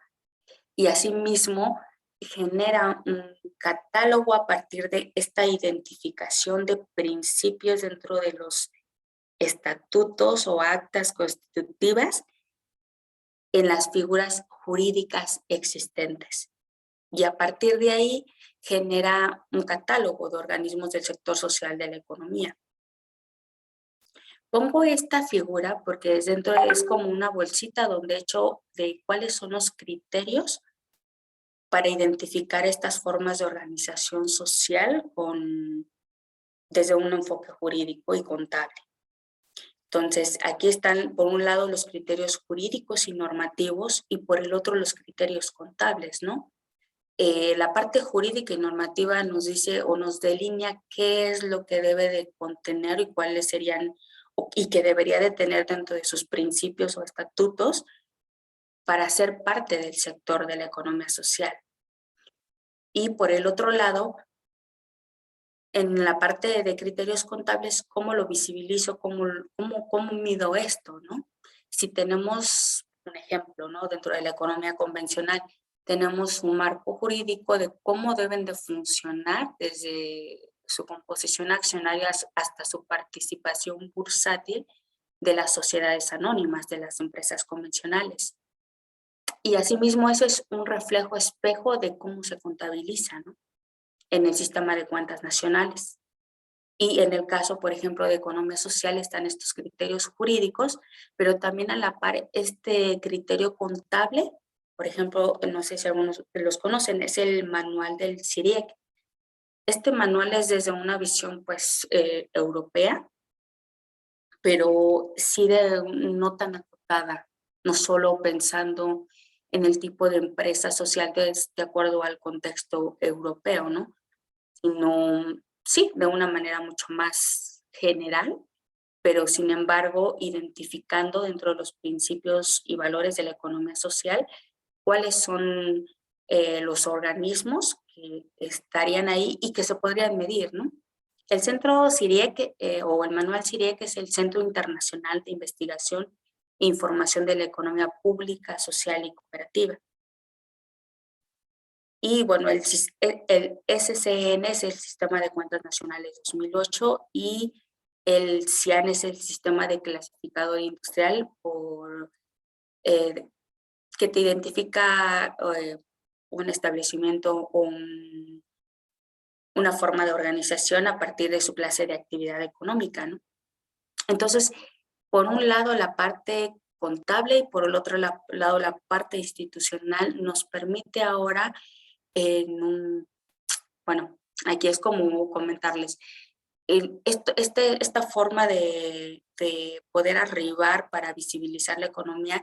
Y asimismo, genera un catálogo a partir de esta identificación de principios dentro de los estatutos o actas constitutivas en las figuras jurídicas existentes. Y a partir de ahí genera un catálogo de organismos del sector social de la economía. Pongo esta figura porque dentro es como una bolsita donde he hecho de cuáles son los criterios para identificar estas formas de organización social desde un enfoque jurídico y contable. Entonces, aquí están, por un lado, los criterios jurídicos y normativos y por el otro, los criterios contables, ¿no? La parte jurídica y normativa nos dice o nos delinea qué es lo que debe de contener y cuáles serían y que debería de tener dentro de sus principios o estatutos para ser parte del sector de la economía social. Y por el otro lado, en la parte de criterios contables, ¿cómo lo visibilizo? ¿Cómo mido esto, no? Si tenemos un ejemplo, ¿no? Dentro de la economía convencional, tenemos un marco jurídico de cómo deben de funcionar desde su composición accionaria hasta su participación bursátil de las sociedades anónimas, de las empresas convencionales. Y asimismo eso es un reflejo espejo de cómo se contabiliza, ¿no? En el sistema de cuentas nacionales. Y en el caso, por ejemplo, de economía social están estos criterios jurídicos, pero también a la par este criterio contable, por ejemplo, no sé si algunos los conocen, es el manual del CIRIEC. Este manual es desde una visión pues europea, pero sí no tan acotada, no solo pensando en el tipo de empresa social que es de acuerdo al contexto europeo, ¿no? Sino, sí, de una manera mucho más general, pero sin embargo identificando dentro de los principios y valores de la economía social cuáles son los organismos que estarían ahí y que se podrían medir, ¿no? El Centro CIRIEC o el Manual CIRIEC es el Centro Internacional de Investigación e Información de la Economía Pública, Social y Cooperativa. Y bueno, el SCN es el Sistema de Cuentas Nacionales 2008 y el CIAN es el Sistema de Clasificador Industrial que te identifica un establecimiento o una forma de organización a partir de su clase de actividad económica, ¿no? Entonces, por un lado la parte contable y por el otro lado la parte institucional nos permite ahora bueno, aquí es como comentarles, esta forma de poder arribar para visibilizar la economía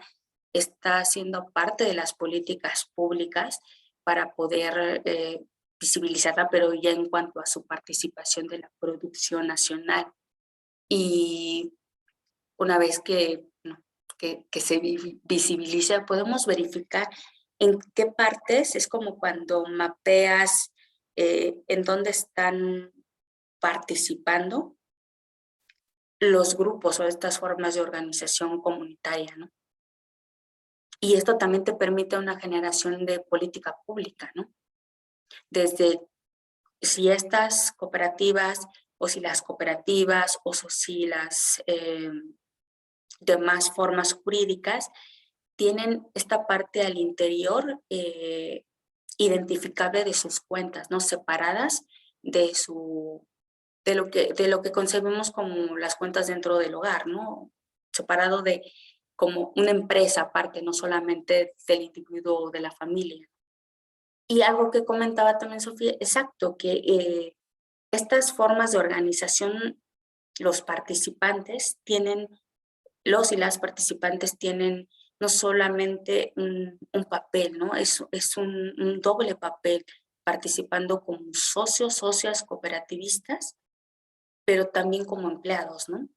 está siendo parte de las políticas públicas para poder visibilizarla, pero ya en cuanto a su participación de la producción nacional. Y una vez que se visibiliza, podemos verificar en qué partes, es como cuando mapeas en dónde están participando los grupos o estas formas de organización comunitaria, ¿no? Y esto también te permite una generación de política pública, ¿no? Desde si estas cooperativas o si las cooperativas o si las demás formas jurídicas tienen esta parte al interior identificable de sus cuentas, ¿no? Separadas de lo que concebimos como las cuentas dentro del hogar, ¿no? Separado de como una empresa aparte, no solamente del individuo o de la familia. Y algo que comentaba también Sofía, exacto, que estas formas de organización, los y las participantes tienen no solamente un papel, ¿no? Es un doble papel, participando como socios, socias cooperativistas, pero también como empleados, ¿no?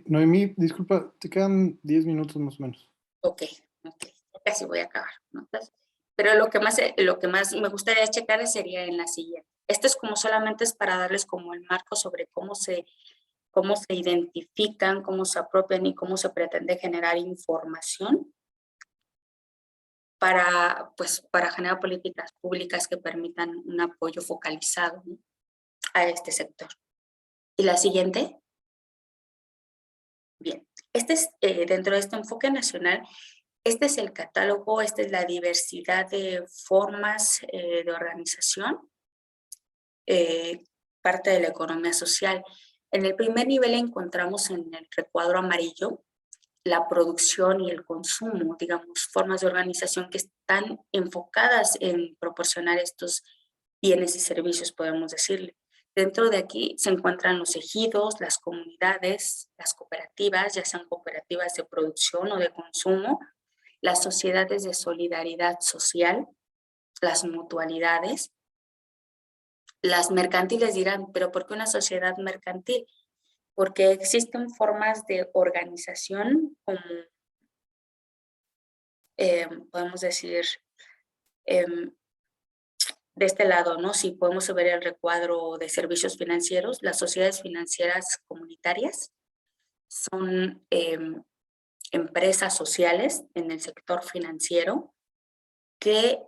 Noemí, disculpa, te quedan 10 minutos más o menos. Ok, casi voy a acabar, ¿no? Entonces, pero lo que más me gustaría checar sería en la siguiente. Esto es como solamente es para darles como el marco sobre cómo se identifican, cómo se apropian y cómo se pretende generar información para generar políticas públicas que permitan un apoyo focalizado, ¿no?, a este sector. ¿Y la siguiente? Bien, este es dentro de este enfoque nacional, Este es el catálogo, esta es la diversidad de formas de organización, parte de la economía social. En el primer nivel encontramos en el recuadro amarillo la producción y el consumo, digamos, formas de organización que están enfocadas en proporcionar estos bienes y servicios, podemos decirle. Dentro de aquí se encuentran los ejidos, las comunidades, las cooperativas, ya sean cooperativas de producción o de consumo, las sociedades de solidaridad social, las mutualidades. Las mercantiles dirán, ¿pero por qué una sociedad mercantil? Porque existen formas de organización como, podemos decir, de este lado, ¿no? Si podemos ver el recuadro de servicios financieros, las sociedades financieras comunitarias son empresas sociales en el sector financiero que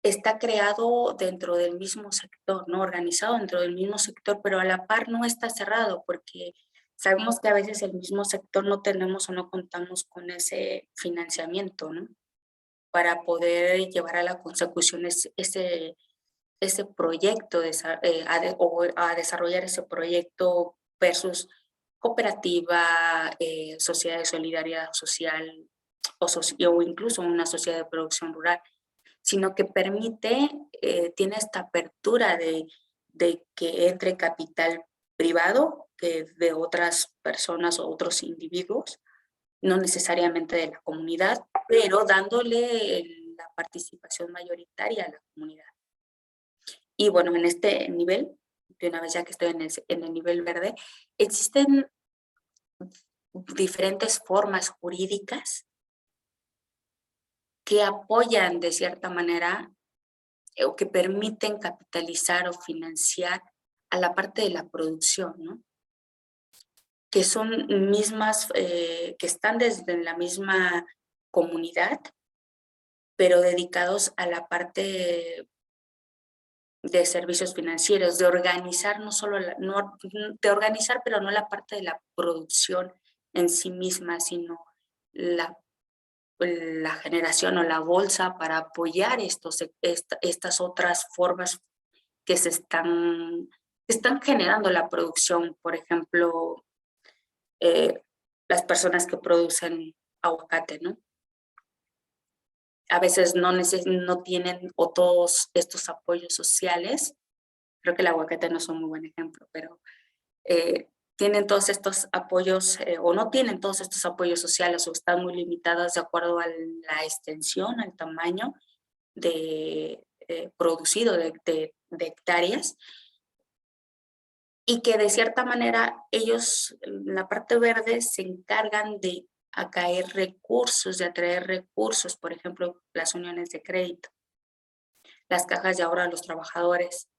está creado dentro del mismo sector, ¿no? Organizado dentro del mismo sector, pero a la par no está cerrado porque sabemos que a veces el mismo sector no tenemos o no contamos con ese financiamiento, ¿no? Para poder llevar a la consecución ese proyecto o a desarrollar ese proyecto versus cooperativa, sociedad de solidaridad social o incluso una sociedad de producción rural, sino que permite, tiene esta apertura de que entre capital privado que de otras personas o otros individuos, no necesariamente de la comunidad, pero dándole la participación mayoritaria a la comunidad. Y bueno, en este nivel, de una vez ya que estoy en el nivel verde, existen diferentes formas jurídicas que apoyan de cierta manera o que permiten capitalizar o financiar a la parte de la producción, ¿no? Que son mismas, que están desde la misma comunidad, pero dedicados a la parte de servicios financieros, de organizar no solo, de organizar, pero no la parte de la producción en sí misma, sino la generación o la bolsa para apoyar estas otras formas que están generando la producción. Por ejemplo, las personas que producen aguacate, ¿no? A veces no tienen o todos estos apoyos sociales. Creo que el aguacate no es un muy buen ejemplo, pero tienen todos estos apoyos o no tienen todos estos apoyos sociales o están muy limitadas de acuerdo a la extensión, al tamaño de producido de hectáreas, y que de cierta manera ellos, la parte verde, se encargan de atraer recursos, por ejemplo, las uniones de crédito, las cajas de ahorro a los trabajadores,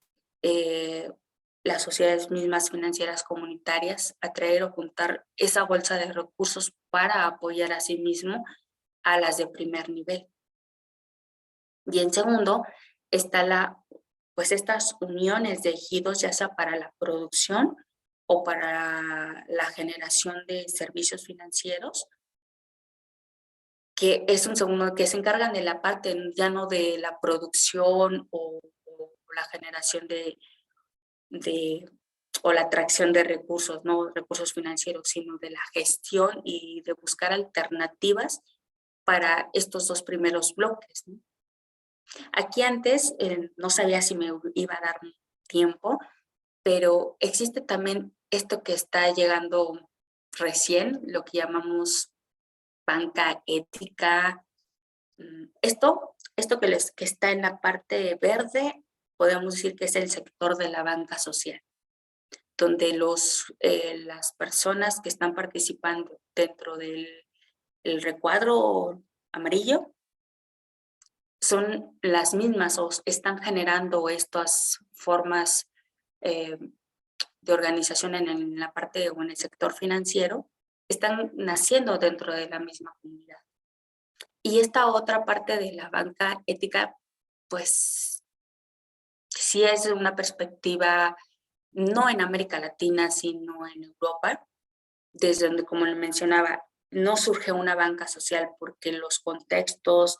las sociedades mismas financieras comunitarias, atraer o juntar esa bolsa de recursos para apoyar a sí mismo a las de primer nivel. Y en segundo, está pues estas uniones de ejidos, ya sea para la producción o para la generación de servicios financieros, que es un segundo, que se encargan de la parte ya no de la producción o la generación o la atracción de recursos, no recursos financieros, sino de la gestión y de buscar alternativas para estos dos primeros bloques, ¿no? Aquí antes no sabía si me iba a dar tiempo, pero existe también esto que está llegando recién, lo que llamamos banca ética. Esto que está en la parte verde, podemos decir que es el sector de la banca social, donde las personas que están participando dentro del recuadro amarillo son las mismas o están generando estas formas de organización en la parte o en el sector financiero, están naciendo dentro de la misma comunidad. Y esta otra parte de la banca ética, pues sí es una perspectiva no en América Latina, sino en Europa, desde donde, como le mencionaba, no surge una banca social porque los contextos,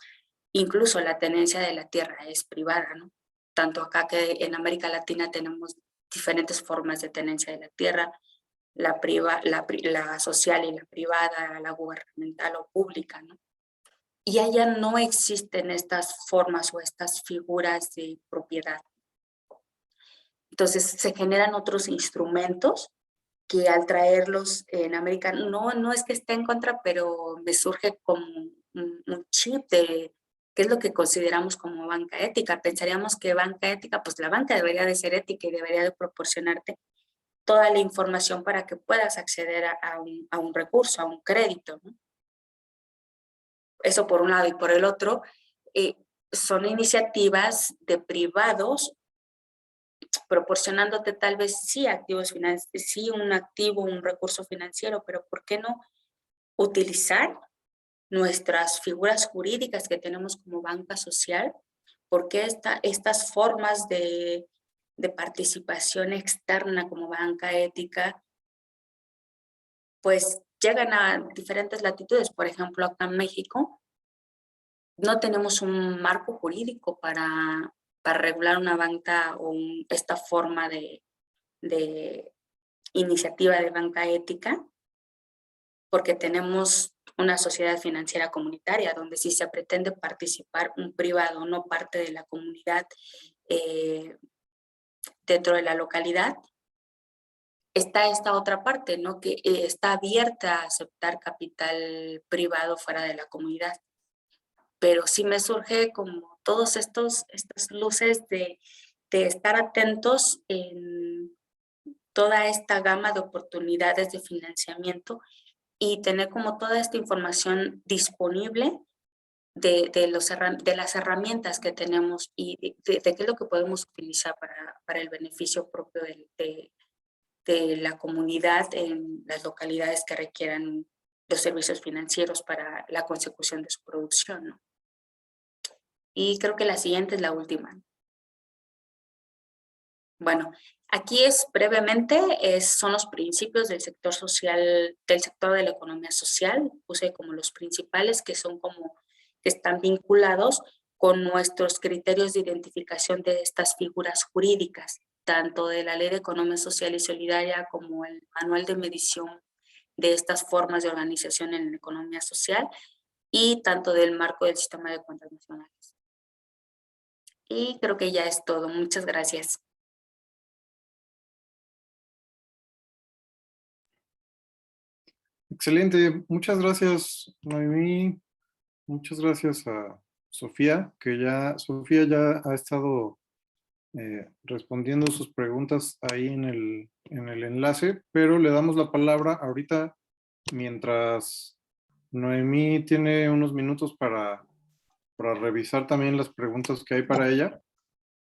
incluso la tenencia de la tierra es privada, ¿no? Tanto acá que en América Latina tenemos diferentes formas de tenencia de la tierra, la social y la privada, la gubernamental o pública, ¿no? Y allá no existen estas formas o estas figuras de propiedad. Entonces se generan otros instrumentos que al traerlos en América, no es que esté en contra, pero me surge como un chip de qué es lo que consideramos como banca ética. Pensaríamos que banca ética, pues la banca debería de ser ética y debería de proporcionarte toda la información para que puedas acceder a un recurso, a un crédito, ¿no? Eso por un lado. Y por el otro, son iniciativas de privados proporcionándote tal vez sí activos financieros, sí un activo, un recurso financiero, pero ¿por qué no utilizar nuestras figuras jurídicas que tenemos como banca social? ¿Por qué estas formas de participación externa como banca ética pues llegan a diferentes latitudes? Por ejemplo, acá en México no tenemos un marco jurídico para regular una banca o esta forma de iniciativa de banca ética, porque tenemos una sociedad financiera comunitaria donde si se pretende participar un privado, no parte de la comunidad dentro de la localidad, está esta otra parte, ¿no? Que está abierta a aceptar capital privado fuera de la comunidad. Pero sí me surge como todos estas luces de estar atentos en toda esta gama de oportunidades de financiamiento y tener como toda esta información disponible de las herramientas que tenemos y de qué es lo que podemos utilizar para el beneficio propio de la comunidad en las localidades que requieran los servicios financieros para la consecución de su producción, ¿no? Y creo que la siguiente es la última. Bueno, aquí es brevemente, son los principios del sector social, del sector de la economía social. Puse como los principales que son como, que están vinculados con nuestros criterios de identificación de estas figuras jurídicas, tanto de la Ley de Economía Social y Solidaria como el Manual de Medición de estas formas de organización en la economía social y tanto del marco del Sistema de Cuentas Nacionales. Y creo que ya es todo. Muchas gracias. Excelente, muchas gracias, Noemí. Muchas gracias a Sofía, Sofía ya ha estado respondiendo sus preguntas ahí en el enlace, pero le damos la palabra ahorita mientras Noemí tiene unos minutos para revisar también las preguntas que hay para ella.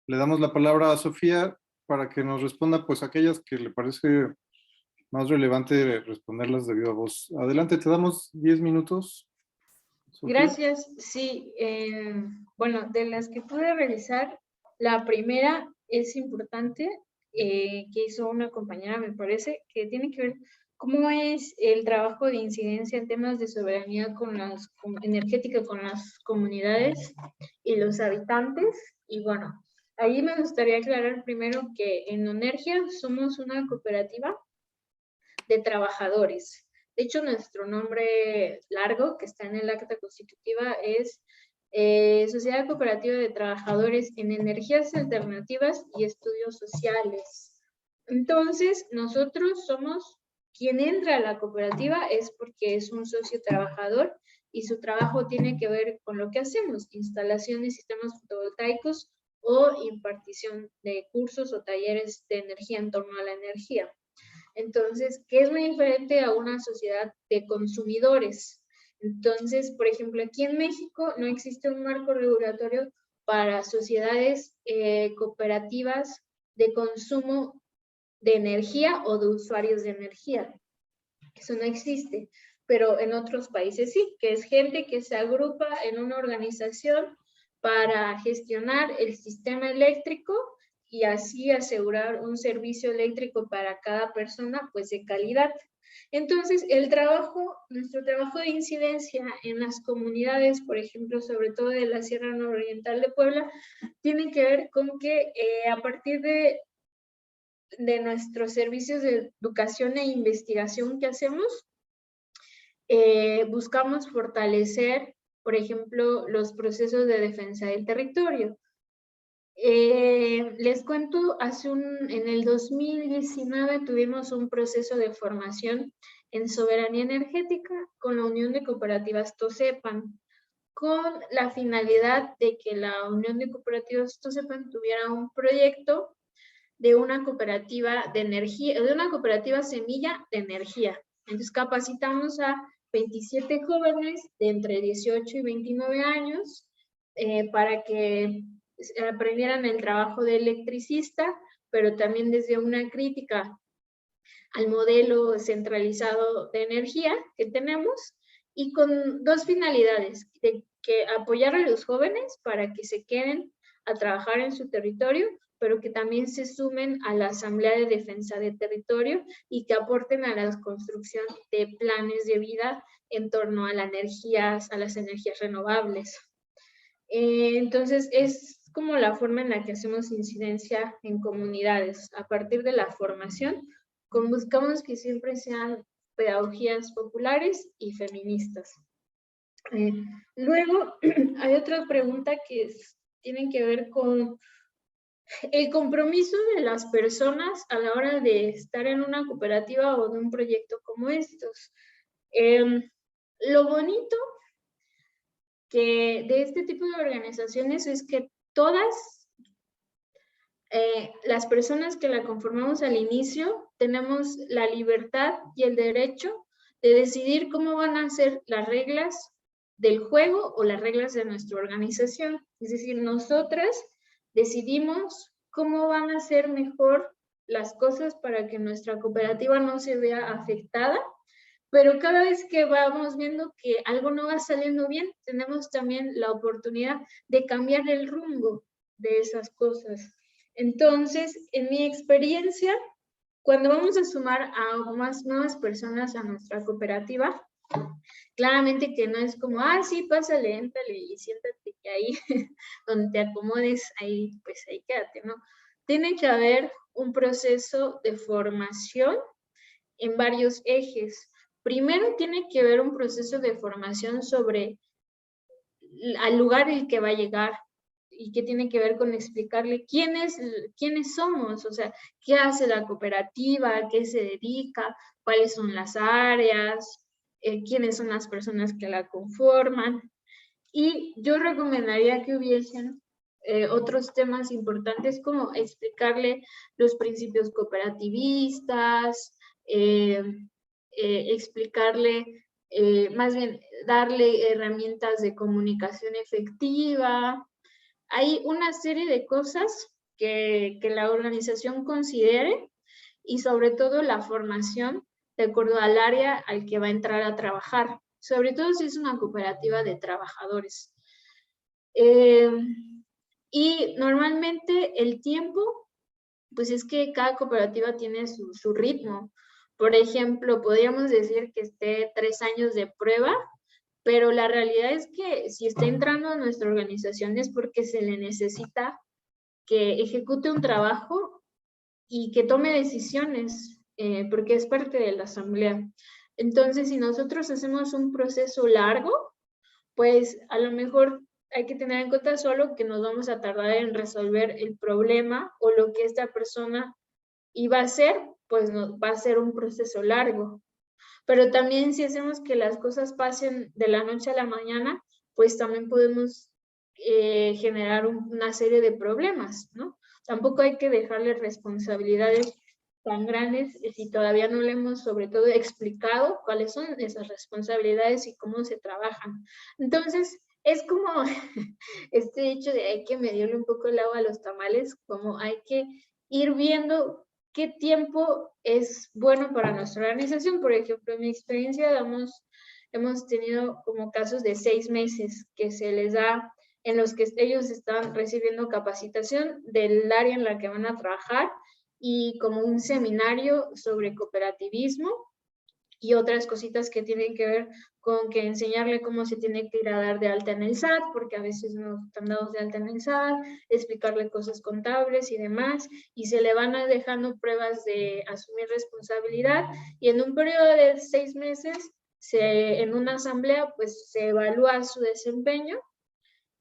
Le damos la palabra a Sofía para que nos responda pues aquellas que le parece más relevante responderlas de viva voz. Adelante, te damos 10 minutos. Sofía. Gracias. Sí, bueno, de las que pude revisar, la primera es importante, que hizo una compañera, me parece, que tiene que ver cómo es el trabajo de incidencia en temas de soberanía energética con las comunidades y los habitantes. Y bueno, ahí me gustaría aclarar primero que en Onergia somos una cooperativa de trabajadores. De hecho, nuestro nombre largo, que está en el acta constitutiva, es Sociedad Cooperativa de Trabajadores en Energías Alternativas y Estudios Sociales. Entonces, nosotros somos, quien entra a la cooperativa es porque es un socio trabajador y su trabajo tiene que ver con lo que hacemos, instalación de sistemas fotovoltaicos o impartición de cursos o talleres de energía en torno a la energía. Entonces, ¿qué es muy diferente a una sociedad de consumidores? Entonces, por ejemplo, aquí en México no existe un marco regulatorio para sociedades cooperativas de consumo de energía o de usuarios de energía. Eso no existe, pero en otros países sí, que es gente que se agrupa en una organización para gestionar el sistema eléctrico y así asegurar un servicio eléctrico para cada persona, pues de calidad. Entonces, nuestro trabajo de incidencia en las comunidades, por ejemplo, sobre todo de la Sierra Nororiental de Puebla, tiene que ver con que a partir de nuestros servicios de educación e investigación que hacemos, buscamos fortalecer, por ejemplo, los procesos de defensa del territorio. Les cuento, en el 2019 tuvimos un proceso de formación en soberanía energética con la Unión de Cooperativas Tosepan, con la finalidad de que la Unión de Cooperativas Tosepan tuviera un proyecto de una cooperativa de energía, de una cooperativa semilla de energía. Entonces capacitamos a 27 jóvenes de entre 18 y 29 años para que aprendieran el trabajo de electricista, pero también desde una crítica al modelo centralizado de energía que tenemos, y con dos finalidades: de que apoyar a los jóvenes para que se queden a trabajar en su territorio, pero que también se sumen a la Asamblea de Defensa del Territorio y que aporten a la construcción de planes de vida en torno a las energías renovables. Entonces, es como la forma en la que hacemos incidencia en comunidades. A partir de la formación, buscamos que siempre sean pedagogías populares y feministas. Luego, hay otra pregunta que tiene que ver con el compromiso de las personas a la hora de estar en una cooperativa o de un proyecto como estos. Lo bonito de este tipo de organizaciones es que todas las personas que la conformamos al inicio tenemos la libertad y el derecho de decidir cómo van a ser las reglas del juego o las reglas de nuestra organización. Es decir, nosotras decidimos cómo van a ser mejor las cosas para que nuestra cooperativa no se vea afectada, pero cada vez que vamos viendo que algo no va saliendo bien, tenemos también la oportunidad de cambiar el rumbo de esas cosas. Entonces, en mi experiencia, cuando vamos a sumar a más nuevas personas a nuestra cooperativa, claramente que no es como, sí, pásale, éntale y siéntate que ahí, donde te acomodes, ahí, pues ahí quédate, ¿no? Tiene que haber un proceso de formación en varios ejes. Primero tiene que haber un proceso de formación sobre al lugar al que va a llegar, y que tiene que ver con explicarle quiénes somos, o sea, qué hace la cooperativa, a qué se dedica, cuáles son las áreas, quiénes son las personas que la conforman. Y yo recomendaría que hubiesen otros temas importantes, como explicarle los principios cooperativistas, explicarle, más bien darle herramientas de comunicación efectiva. Hay una serie de cosas que la organización considere, y sobre todo la formación de acuerdo al área al que va a entrar a trabajar, sobre todo si es una cooperativa de trabajadores. Y normalmente el tiempo, pues es que cada cooperativa tiene su ritmo. Por ejemplo, podríamos decir que esté 3 años de prueba, pero la realidad es que si está entrando a nuestra organización es porque se le necesita que ejecute un trabajo y que tome decisiones, porque es parte de la asamblea. Entonces, si nosotros hacemos un proceso largo, pues a lo mejor hay que tener en cuenta solo que nos vamos a tardar en resolver el problema o lo que esta persona iba a hacer, pues va a ser un proceso largo. Pero también si hacemos que las cosas pasen de la noche a la mañana, pues también podemos generar una serie de problemas, ¿no? Tampoco hay que dejarle responsabilidades tan grandes si todavía no le hemos, sobre todo, explicado cuáles son esas responsabilidades y cómo se trabajan. Entonces, es como este hecho de hay que medirle un poco el agua a los tamales, como hay que ir viendo qué tiempo es bueno para nuestra organización. Por ejemplo, en mi experiencia hemos tenido como casos de 6 meses que se les da en los que ellos están recibiendo capacitación del área en la que van a trabajar y como un seminario sobre cooperativismo y otras cositas que tienen que ver con que enseñarle cómo se tiene que ir a dar de alta en el SAT, porque a veces no están dados de alta en el SAT, explicarle cosas contables y demás, y se le van dejando pruebas de asumir responsabilidad, y en un periodo de 6 meses, en una asamblea, pues se evalúa su desempeño,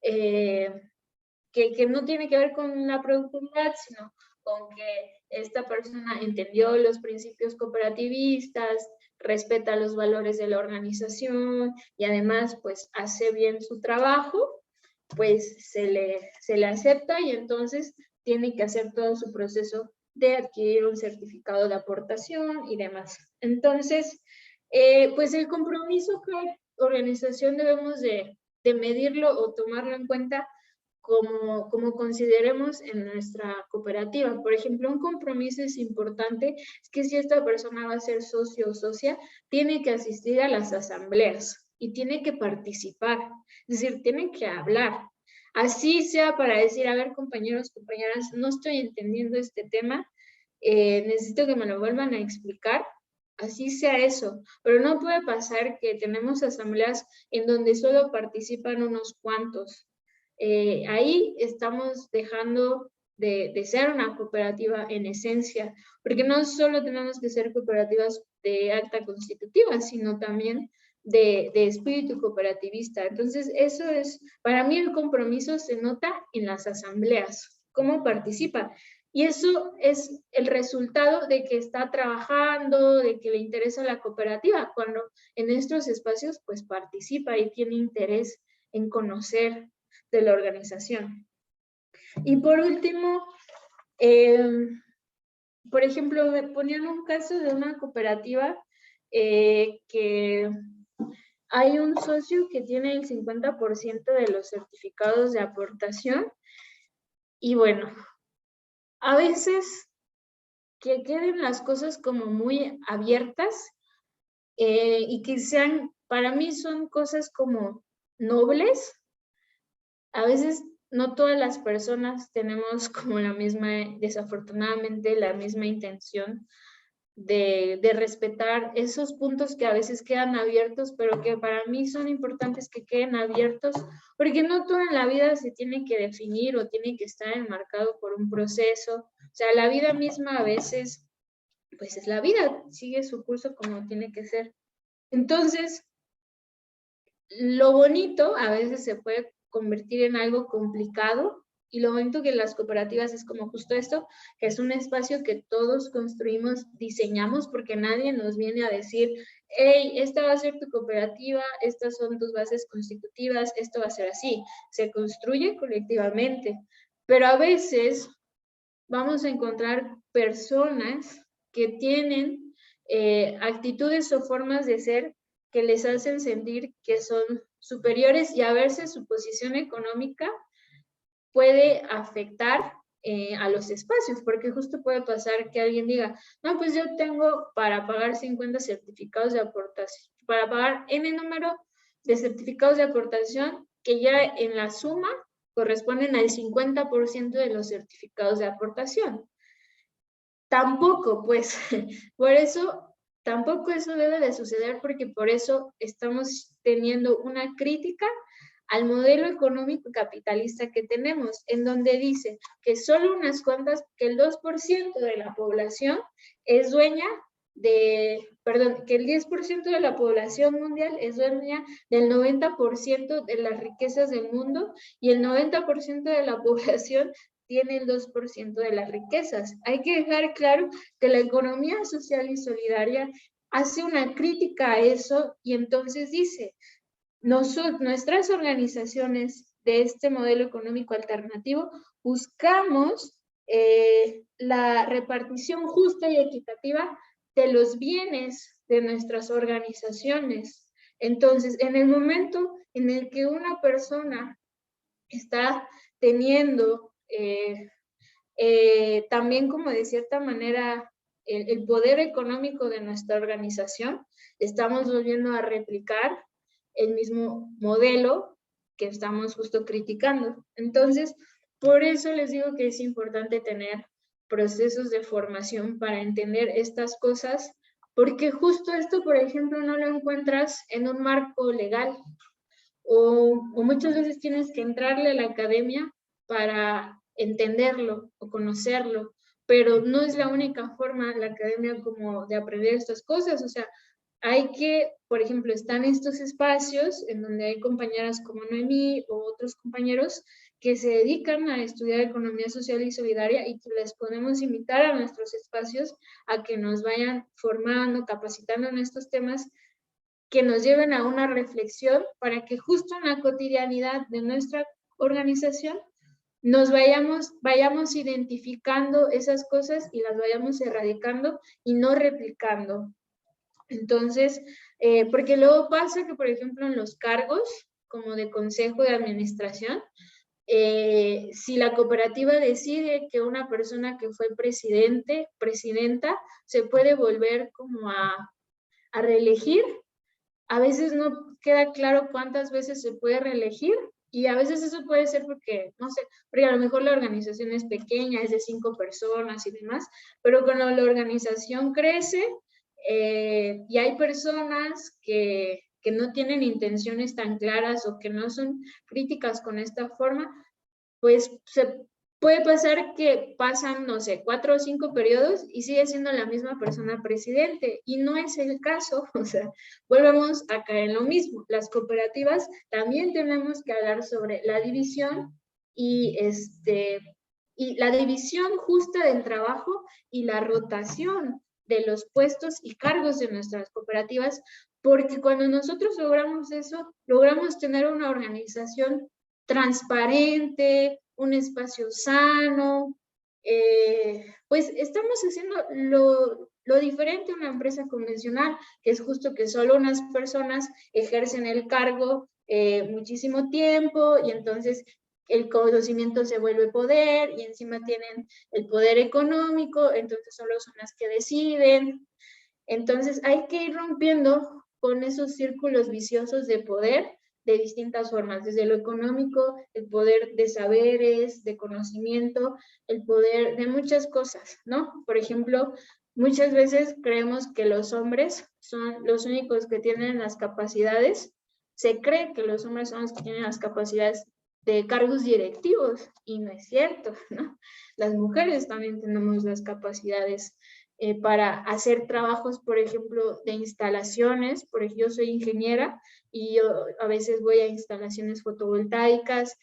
que no tiene que ver con la productividad, sino con que esta persona entendió los principios cooperativistas, respeta los valores de la organización y además pues hace bien su trabajo, pues se le acepta y entonces tiene que hacer todo su proceso de adquirir un certificado de aportación y demás. Entonces, pues el compromiso que la organización debemos de medirlo o tomarlo en cuenta como consideremos en nuestra cooperativa. Por ejemplo, un compromiso es importante, es que si esta persona va a ser socio o socia, tiene que asistir a las asambleas y tiene que participar, es decir, tiene que hablar. Así sea para decir, a ver, compañeros, compañeras, no estoy entendiendo este tema, necesito que me lo vuelvan a explicar. Así sea eso, pero no puede pasar que tenemos asambleas en donde solo participan unos cuantos. Ahí estamos dejando de ser una cooperativa en esencia, porque no solo tenemos que ser cooperativas de acta constitutiva, sino también de espíritu cooperativista. Entonces, eso es, para mí el compromiso se nota en las asambleas, cómo participa. Y eso es el resultado de que está trabajando, de que le interesa la cooperativa, cuando en estos espacios pues participa y tiene interés en conocer de la organización. Y por último, por ejemplo, me ponían un caso de una cooperativa que hay un socio que tiene el 50% de los certificados de aportación y bueno, a veces que queden las cosas como muy abiertas y que sean, para mí son cosas como nobles. A veces no todas las personas tenemos como la misma, desafortunadamente, la misma intención de respetar esos puntos que a veces quedan abiertos, pero que para mí son importantes que queden abiertos, porque no todo en la vida se tiene que definir o tiene que estar enmarcado por un proceso. O sea, la vida misma a veces, pues es la vida, sigue su curso como tiene que ser. Entonces, lo bonito a veces se puede convertir en algo complicado y lo bonito que las cooperativas es como justo esto, que es un espacio que todos construimos, diseñamos, porque nadie nos viene a decir, hey, esta va a ser tu cooperativa, estas son tus bases constitutivas, esto va a ser así. Se construye colectivamente, pero a veces vamos a encontrar personas que tienen actitudes o formas de ser que les hacen sentir que son superiores y a veces su posición económica puede afectar a los espacios, porque justo puede pasar que alguien diga, no, pues yo tengo para pagar 50 certificados de aportación, para pagar N número de certificados de aportación que ya en la suma corresponden al 50% de los certificados de aportación. Tampoco, pues, por eso, tampoco eso debe de suceder, porque por eso estamos teniendo una crítica al modelo económico capitalista que tenemos, en donde dice que solo unas cuantas, que el 2% de la población es dueña que el 10% de la población mundial es dueña del 90% de las riquezas del mundo y el 90% de la población tiene el 2% de las riquezas. Hay que dejar claro que la economía social y solidaria hace una crítica a eso y entonces dice, nuestras organizaciones de este modelo económico alternativo buscamos la repartición justa y equitativa de los bienes de nuestras organizaciones. Entonces, en el momento en el que una persona está teniendo también como de cierta manera el poder económico de nuestra organización, estamos volviendo a replicar el mismo modelo que estamos justo criticando. Entonces, por eso les digo que es importante tener procesos de formación para entender estas cosas, porque justo esto, por ejemplo, no lo encuentras en un marco legal, o muchas veces tienes que entrarle a la academia para entenderlo o conocerlo, pero no es la única forma la academia como de aprender estas cosas. O sea, hay que, por ejemplo, están estos espacios en donde hay compañeras como Noemí o otros compañeros que se dedican a estudiar economía social y solidaria, y que les podemos invitar a nuestros espacios a que nos vayan formando, capacitando en estos temas, que nos lleven a una reflexión para que justo en la cotidianidad de nuestra organización nos vayamos identificando esas cosas y las vayamos erradicando y no replicando. Entonces, porque luego pasa que, por ejemplo, en los cargos, como de consejo de administración, si la cooperativa decide que una persona que fue presidenta, se puede volver como a reelegir, a veces no queda claro cuántas veces se puede reelegir, y a veces eso puede ser porque, no sé, porque a lo mejor la organización es pequeña, es de 5 personas y demás, pero cuando la organización crece y hay personas que no tienen intenciones tan claras o que no son críticas con esta forma, pues se puede pasar que pasan, no sé, 4 o 5 periodos y sigue siendo la misma persona presidente, y no es el caso. O sea, volvemos a caer en lo mismo. Las cooperativas también tenemos que hablar sobre la división y la división justa del trabajo y la rotación de los puestos y cargos de nuestras cooperativas, porque cuando nosotros logramos eso, logramos tener una organización transparente, un espacio sano, pues estamos haciendo lo diferente a una empresa convencional, que es justo que solo unas personas ejercen el cargo muchísimo tiempo, y entonces el conocimiento se vuelve poder, y encima tienen el poder económico, entonces solo son las que deciden. Entonces hay que ir rompiendo con esos círculos viciosos de poder de distintas formas, desde lo económico, el poder de saberes, de conocimiento, el poder de muchas cosas, ¿no? Por ejemplo, muchas veces creemos que los hombres son los únicos que tienen las capacidades, se cree que los hombres son los que tienen las capacidades de cargos directivos, y no es cierto, ¿no? Las mujeres también tenemos las capacidades para hacer trabajos, por ejemplo, de instalaciones. Por ejemplo, yo soy ingeniera y yo a veces voy a instalaciones fotovoltaicas,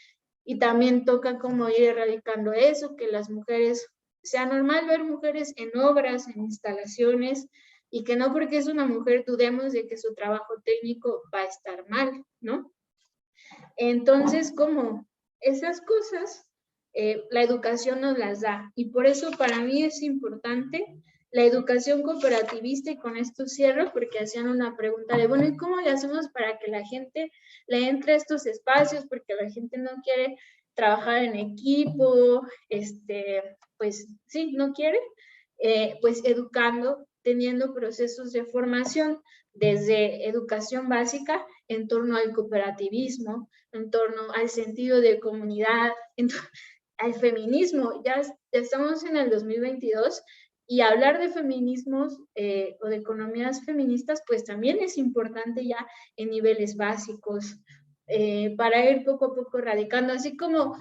y también toca como ir erradicando eso, que las mujeres, sea normal ver mujeres en obras, en instalaciones, y que no porque es una mujer dudemos de que su trabajo técnico va a estar mal, ¿no? Entonces, como esas cosas, la educación nos las da, y por eso para mí es importante la educación cooperativista. Y con esto cierro, porque hacían una pregunta de, bueno, ¿y cómo le hacemos para que la gente le entre a estos espacios? Porque la gente no quiere trabajar en equipo, pues sí, no quiere, pues educando, teniendo procesos de formación desde educación básica en torno al cooperativismo, en torno al sentido de comunidad, al feminismo. Ya estamos en el 2022, y hablar de feminismos o de economías feministas, pues también es importante ya en niveles básicos, para ir poco a poco radicando, así como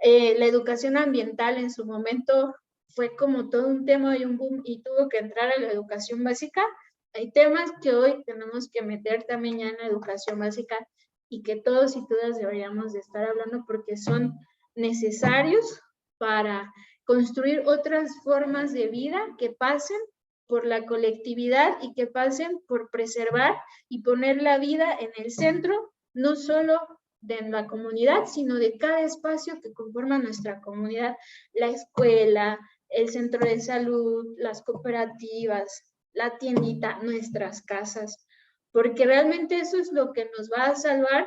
la educación ambiental en su momento fue como todo un tema y un boom, y tuvo que entrar a la educación básica. Hay temas que hoy tenemos que meter también ya en la educación básica, y que todos y todas deberíamos de estar hablando, porque son necesarios para construir otras formas de vida que pasen por la colectividad y que pasen por preservar y poner la vida en el centro, no solo de la comunidad, sino de cada espacio que conforma nuestra comunidad: la escuela, el centro de salud, las cooperativas, la tiendita, nuestras casas, porque realmente eso es lo que nos va a salvar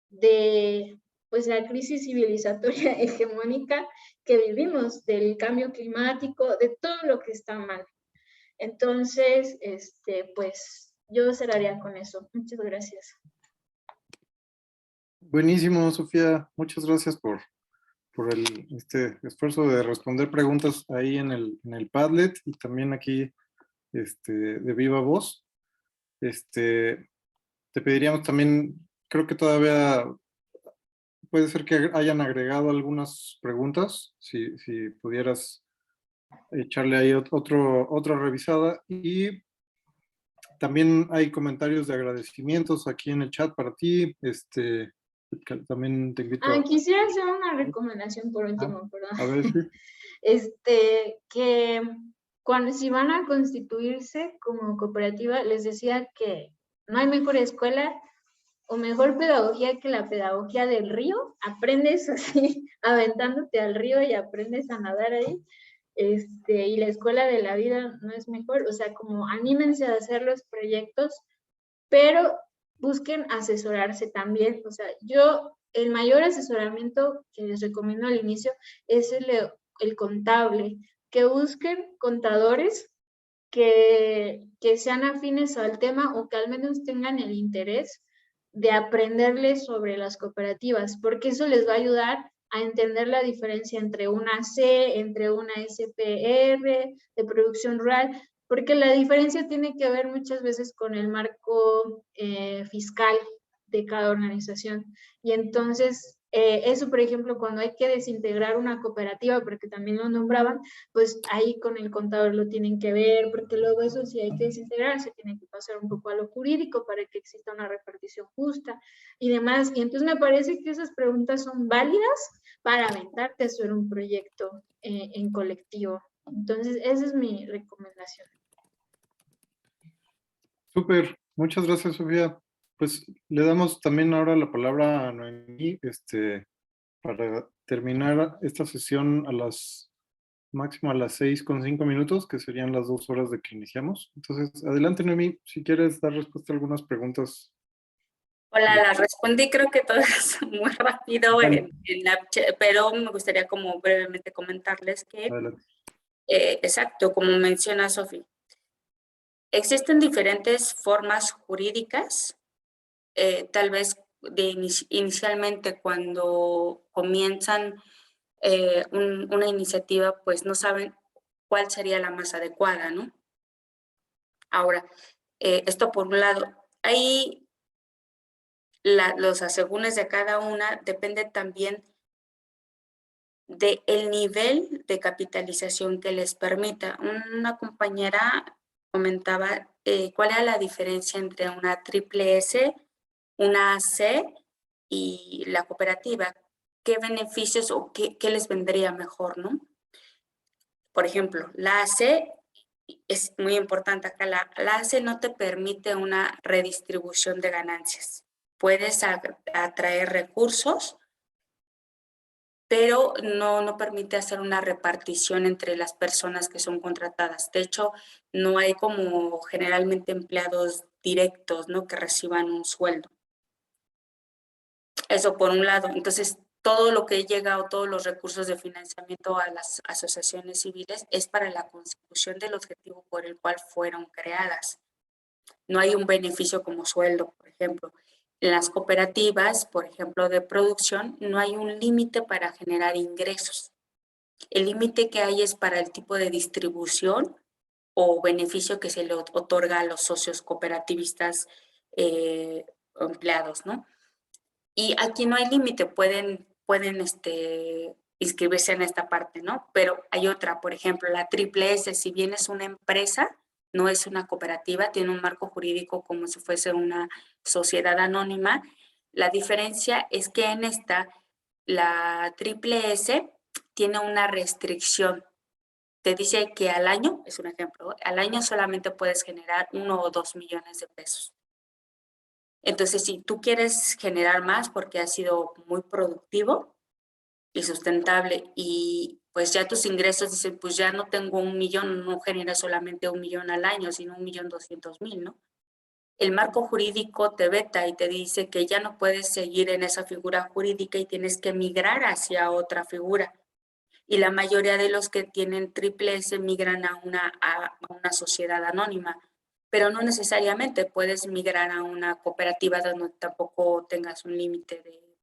de, pues, la crisis civilizatoria hegemónica que vivimos, del cambio climático, de todo lo que está mal. Entonces, pues yo cerraría con eso. Muchas gracias. Buenísimo, Sofía. Muchas gracias por este esfuerzo de responder preguntas ahí en el Padlet y también aquí de viva voz. Te pediríamos también, creo que todavía puede ser que hayan agregado algunas preguntas, si pudieras echarle ahí otra revisada. Y también hay comentarios de agradecimientos aquí en el chat para ti. Que también te invito a... Quisiera hacer una recomendación por último, A ver, sí. Que cuando si van a constituirse como cooperativa, les decía que no hay mejor escuela o mejor pedagogía que la pedagogía del río. Aprendes así, aventándote al río y aprendes a nadar ahí. Y la escuela de la vida no es mejor, o sea, como anímense a hacer los proyectos, pero busquen asesorarse también. O sea, el mayor asesoramiento que les recomiendo al inicio es el contable, que busquen contadores que sean afines al tema o que al menos tengan el interés de aprenderles sobre las cooperativas, porque eso les va a ayudar a entender la diferencia entre una C, entre una SPR, de producción rural, porque la diferencia tiene que ver muchas veces con el marco fiscal de cada organización. Y entonces, eso, por ejemplo, cuando hay que desintegrar una cooperativa, porque también lo nombraban, pues ahí con el contador lo tienen que ver, porque luego eso sí hay que desintegrar, se tiene que pasar un poco a lo jurídico para que exista una repartición justa y demás. Y entonces me parece que esas preguntas son válidas para aventarte a hacer un proyecto en colectivo. Entonces, esa es mi recomendación. Súper, muchas gracias, Sofía. Pues le damos también ahora la palabra a Noemí, para terminar esta sesión máximo a las 6:05, que serían las 2 horas de que iniciamos. Entonces, adelante, Noemí, si quieres dar respuesta a algunas preguntas. Hola, las respondí creo que todas muy rápido, pero me gustaría como brevemente comentarles que, Adelante. exacto, como menciona Sofía, existen diferentes formas jurídicas, tal vez inicialmente cuando comienzan una iniciativa, pues no saben cuál sería la más adecuada, ¿no? Ahora, esto por un lado. Ahí los asegúnes de cada una depende también del nivel de capitalización que les permita. Una compañera comentaba cuál era la diferencia entre una triple S, una AC y la cooperativa. ¿Qué beneficios o qué les vendría mejor, no? Por ejemplo, la AC es muy importante acá. La AC no te permite una redistribución de ganancias. Puedes atraer recursos, pero no permite hacer una repartición entre las personas que son contratadas. De hecho, no hay como generalmente empleados directos, ¿no? Que reciban un sueldo. Eso por un lado. Entonces, todo lo que llega o todos los recursos de financiamiento a las asociaciones civiles es para la consecución del objetivo por el cual fueron creadas. No hay un beneficio como sueldo, por ejemplo. En las cooperativas, por ejemplo, de producción, no hay un límite para generar ingresos. El límite que hay es para el tipo de distribución o beneficio que se le otorga a los socios cooperativistas empleados, ¿no? Y aquí no hay límite, pueden inscribirse en esta parte, ¿no? Pero hay otra, por ejemplo, la triple S, si bien es una empresa, no es una cooperativa, tiene un marco jurídico como si fuese una sociedad anónima. La diferencia es que en esta, la triple S tiene una restricción. Te dice que al año, es un ejemplo, al año solamente puedes generar 1 o 2 millones de pesos. Entonces, si tú quieres generar más porque has sido muy productivo y sustentable y pues ya tus ingresos dicen, pues ya no tengo 1 millón, no genera solamente 1 millón al año, sino 1.200.000, ¿no? El marco jurídico te veta y te dice que ya no puedes seguir en esa figura jurídica y tienes que migrar hacia otra figura. Y la mayoría de los que tienen triple S migran a una sociedad anónima, pero no necesariamente puedes migrar a una cooperativa donde tampoco tengas un límite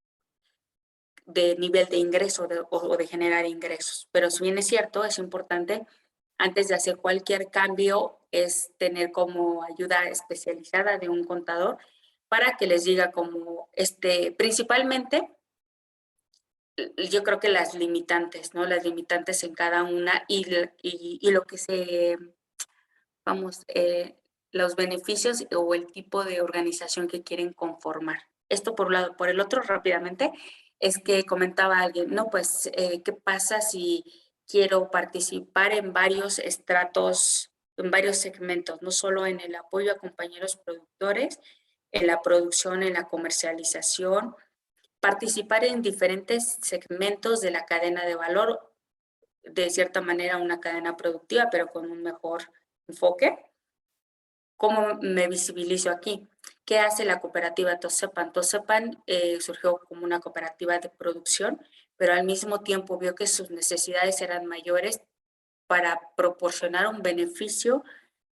de nivel de ingreso o de generar ingresos. Pero si bien es cierto, es importante, antes de hacer cualquier cambio, es tener como ayuda especializada de un contador para que les diga como, principalmente, yo creo que las limitantes, ¿no? Las limitantes en cada una y lo que los beneficios o el tipo de organización que quieren conformar. Esto por un lado. Por el otro, rápidamente, es que comentaba alguien, no, pues, ¿qué pasa si quiero participar en varios estratos, en varios segmentos, no solo en el apoyo a compañeros productores, en la producción, en la comercialización, participar en diferentes segmentos de la cadena de valor, de cierta manera una cadena productiva, pero con un mejor enfoque? ¿Cómo me visibilizo aquí? ¿Qué hace la cooperativa Tosepan? Tosepan surgió como una cooperativa de producción, pero al mismo tiempo vio que sus necesidades eran mayores para proporcionar un beneficio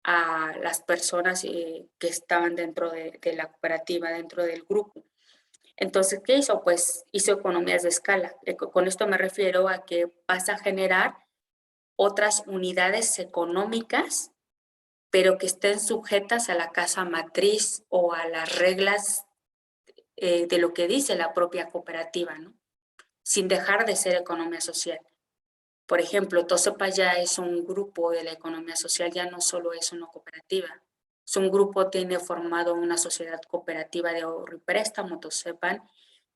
a las personas que estaban dentro de la cooperativa, dentro del grupo. Entonces, ¿qué hizo? Pues hizo economías de escala. Con esto me refiero a que vas a generar otras unidades económicas, pero que estén sujetas a la casa matriz o a las reglas de lo que dice la propia cooperativa, ¿no? Sin dejar de ser economía social. Por ejemplo, Tosepa ya es un grupo de la economía social, ya no solo es una cooperativa. Es un grupo, tiene formado una sociedad cooperativa de ahorro y préstamo, Tosepan,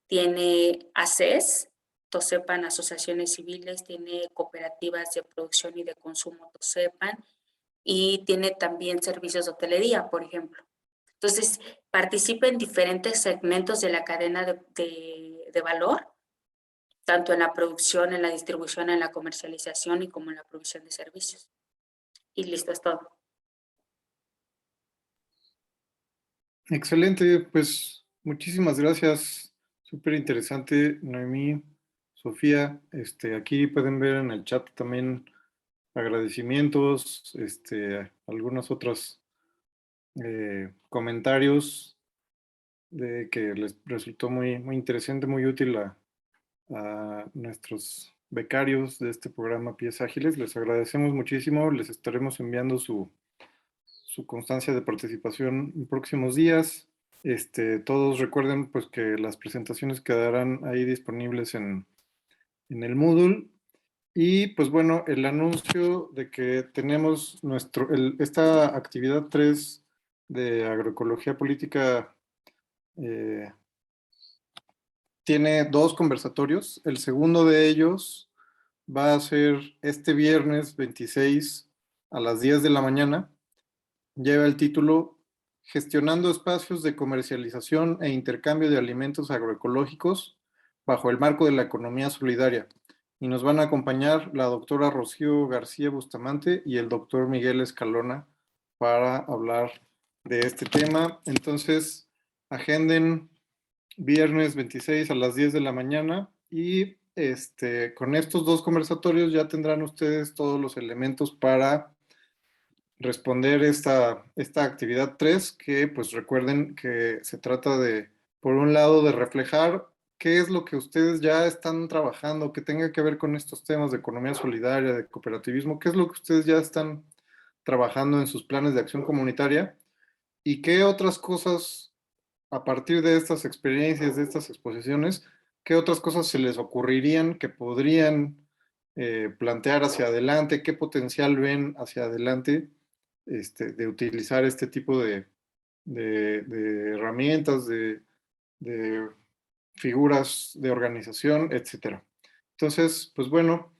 tiene ACES, Tosepan, asociaciones civiles, tiene cooperativas de producción y de consumo, Tosepan, y tiene también servicios de hotelería, por ejemplo. Entonces, participa en diferentes segmentos de la cadena de valor, tanto en la producción, en la distribución, en la comercialización y como en la provisión de servicios. Y listo, es todo. Excelente, pues muchísimas gracias. Súper interesante, Noemí, Sofía. Aquí pueden ver en el chat también agradecimientos, algunos otros comentarios de que les resultó muy interesante, muy útil a nuestros becarios de este programa Pies Ágiles. Les agradecemos muchísimo, les estaremos enviando su constancia de participación en próximos días. Todos recuerden pues que las presentaciones quedarán ahí disponibles en el Moodle. Y pues bueno, el anuncio de que tenemos esta actividad 3 de agroecología política tiene 2 conversatorios. El segundo de ellos va a ser este viernes 26 a las 10 de la mañana. Lleva el título Gestionando espacios de comercialización e intercambio de alimentos agroecológicos bajo el marco de la economía solidaria. Y nos van a acompañar la doctora Rocío García Bustamante y el doctor Miguel Escalona para hablar de este tema. Entonces, agenden viernes 26 a las 10 de la mañana y con estos 2 conversatorios ya tendrán ustedes todos los elementos para responder esta actividad 3, que pues recuerden que se trata de, por un lado, de reflejar qué es lo que ustedes ya están trabajando, que tenga que ver con estos temas de economía solidaria, de cooperativismo, qué es lo que ustedes ya están trabajando en sus planes de acción comunitaria y qué otras cosas, a partir de estas experiencias, de estas exposiciones, qué otras cosas se les ocurrirían que podrían plantear hacia adelante, qué potencial ven hacia adelante de utilizar este tipo de herramientas, de figuras de organización, etcétera. Entonces, pues bueno,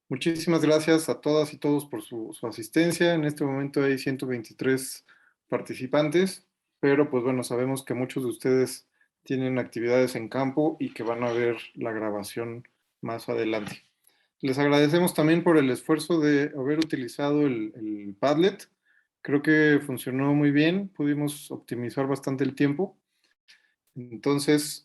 muchísimas gracias a todas y todos por su asistencia. En este momento hay 123 participantes, pero pues bueno, sabemos que muchos de ustedes tienen actividades en campo y que van a ver la grabación más adelante. Les agradecemos también por el esfuerzo de haber utilizado el Padlet. Creo que funcionó muy bien, pudimos optimizar bastante el tiempo. Entonces,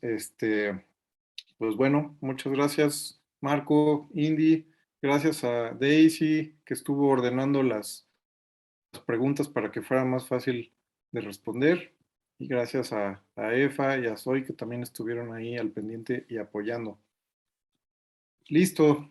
pues bueno, muchas gracias Marco, Indy, gracias a Daisy que estuvo ordenando las preguntas para que fuera más fácil de responder y gracias a Efa y a Zoe que también estuvieron ahí al pendiente y apoyando. Listo.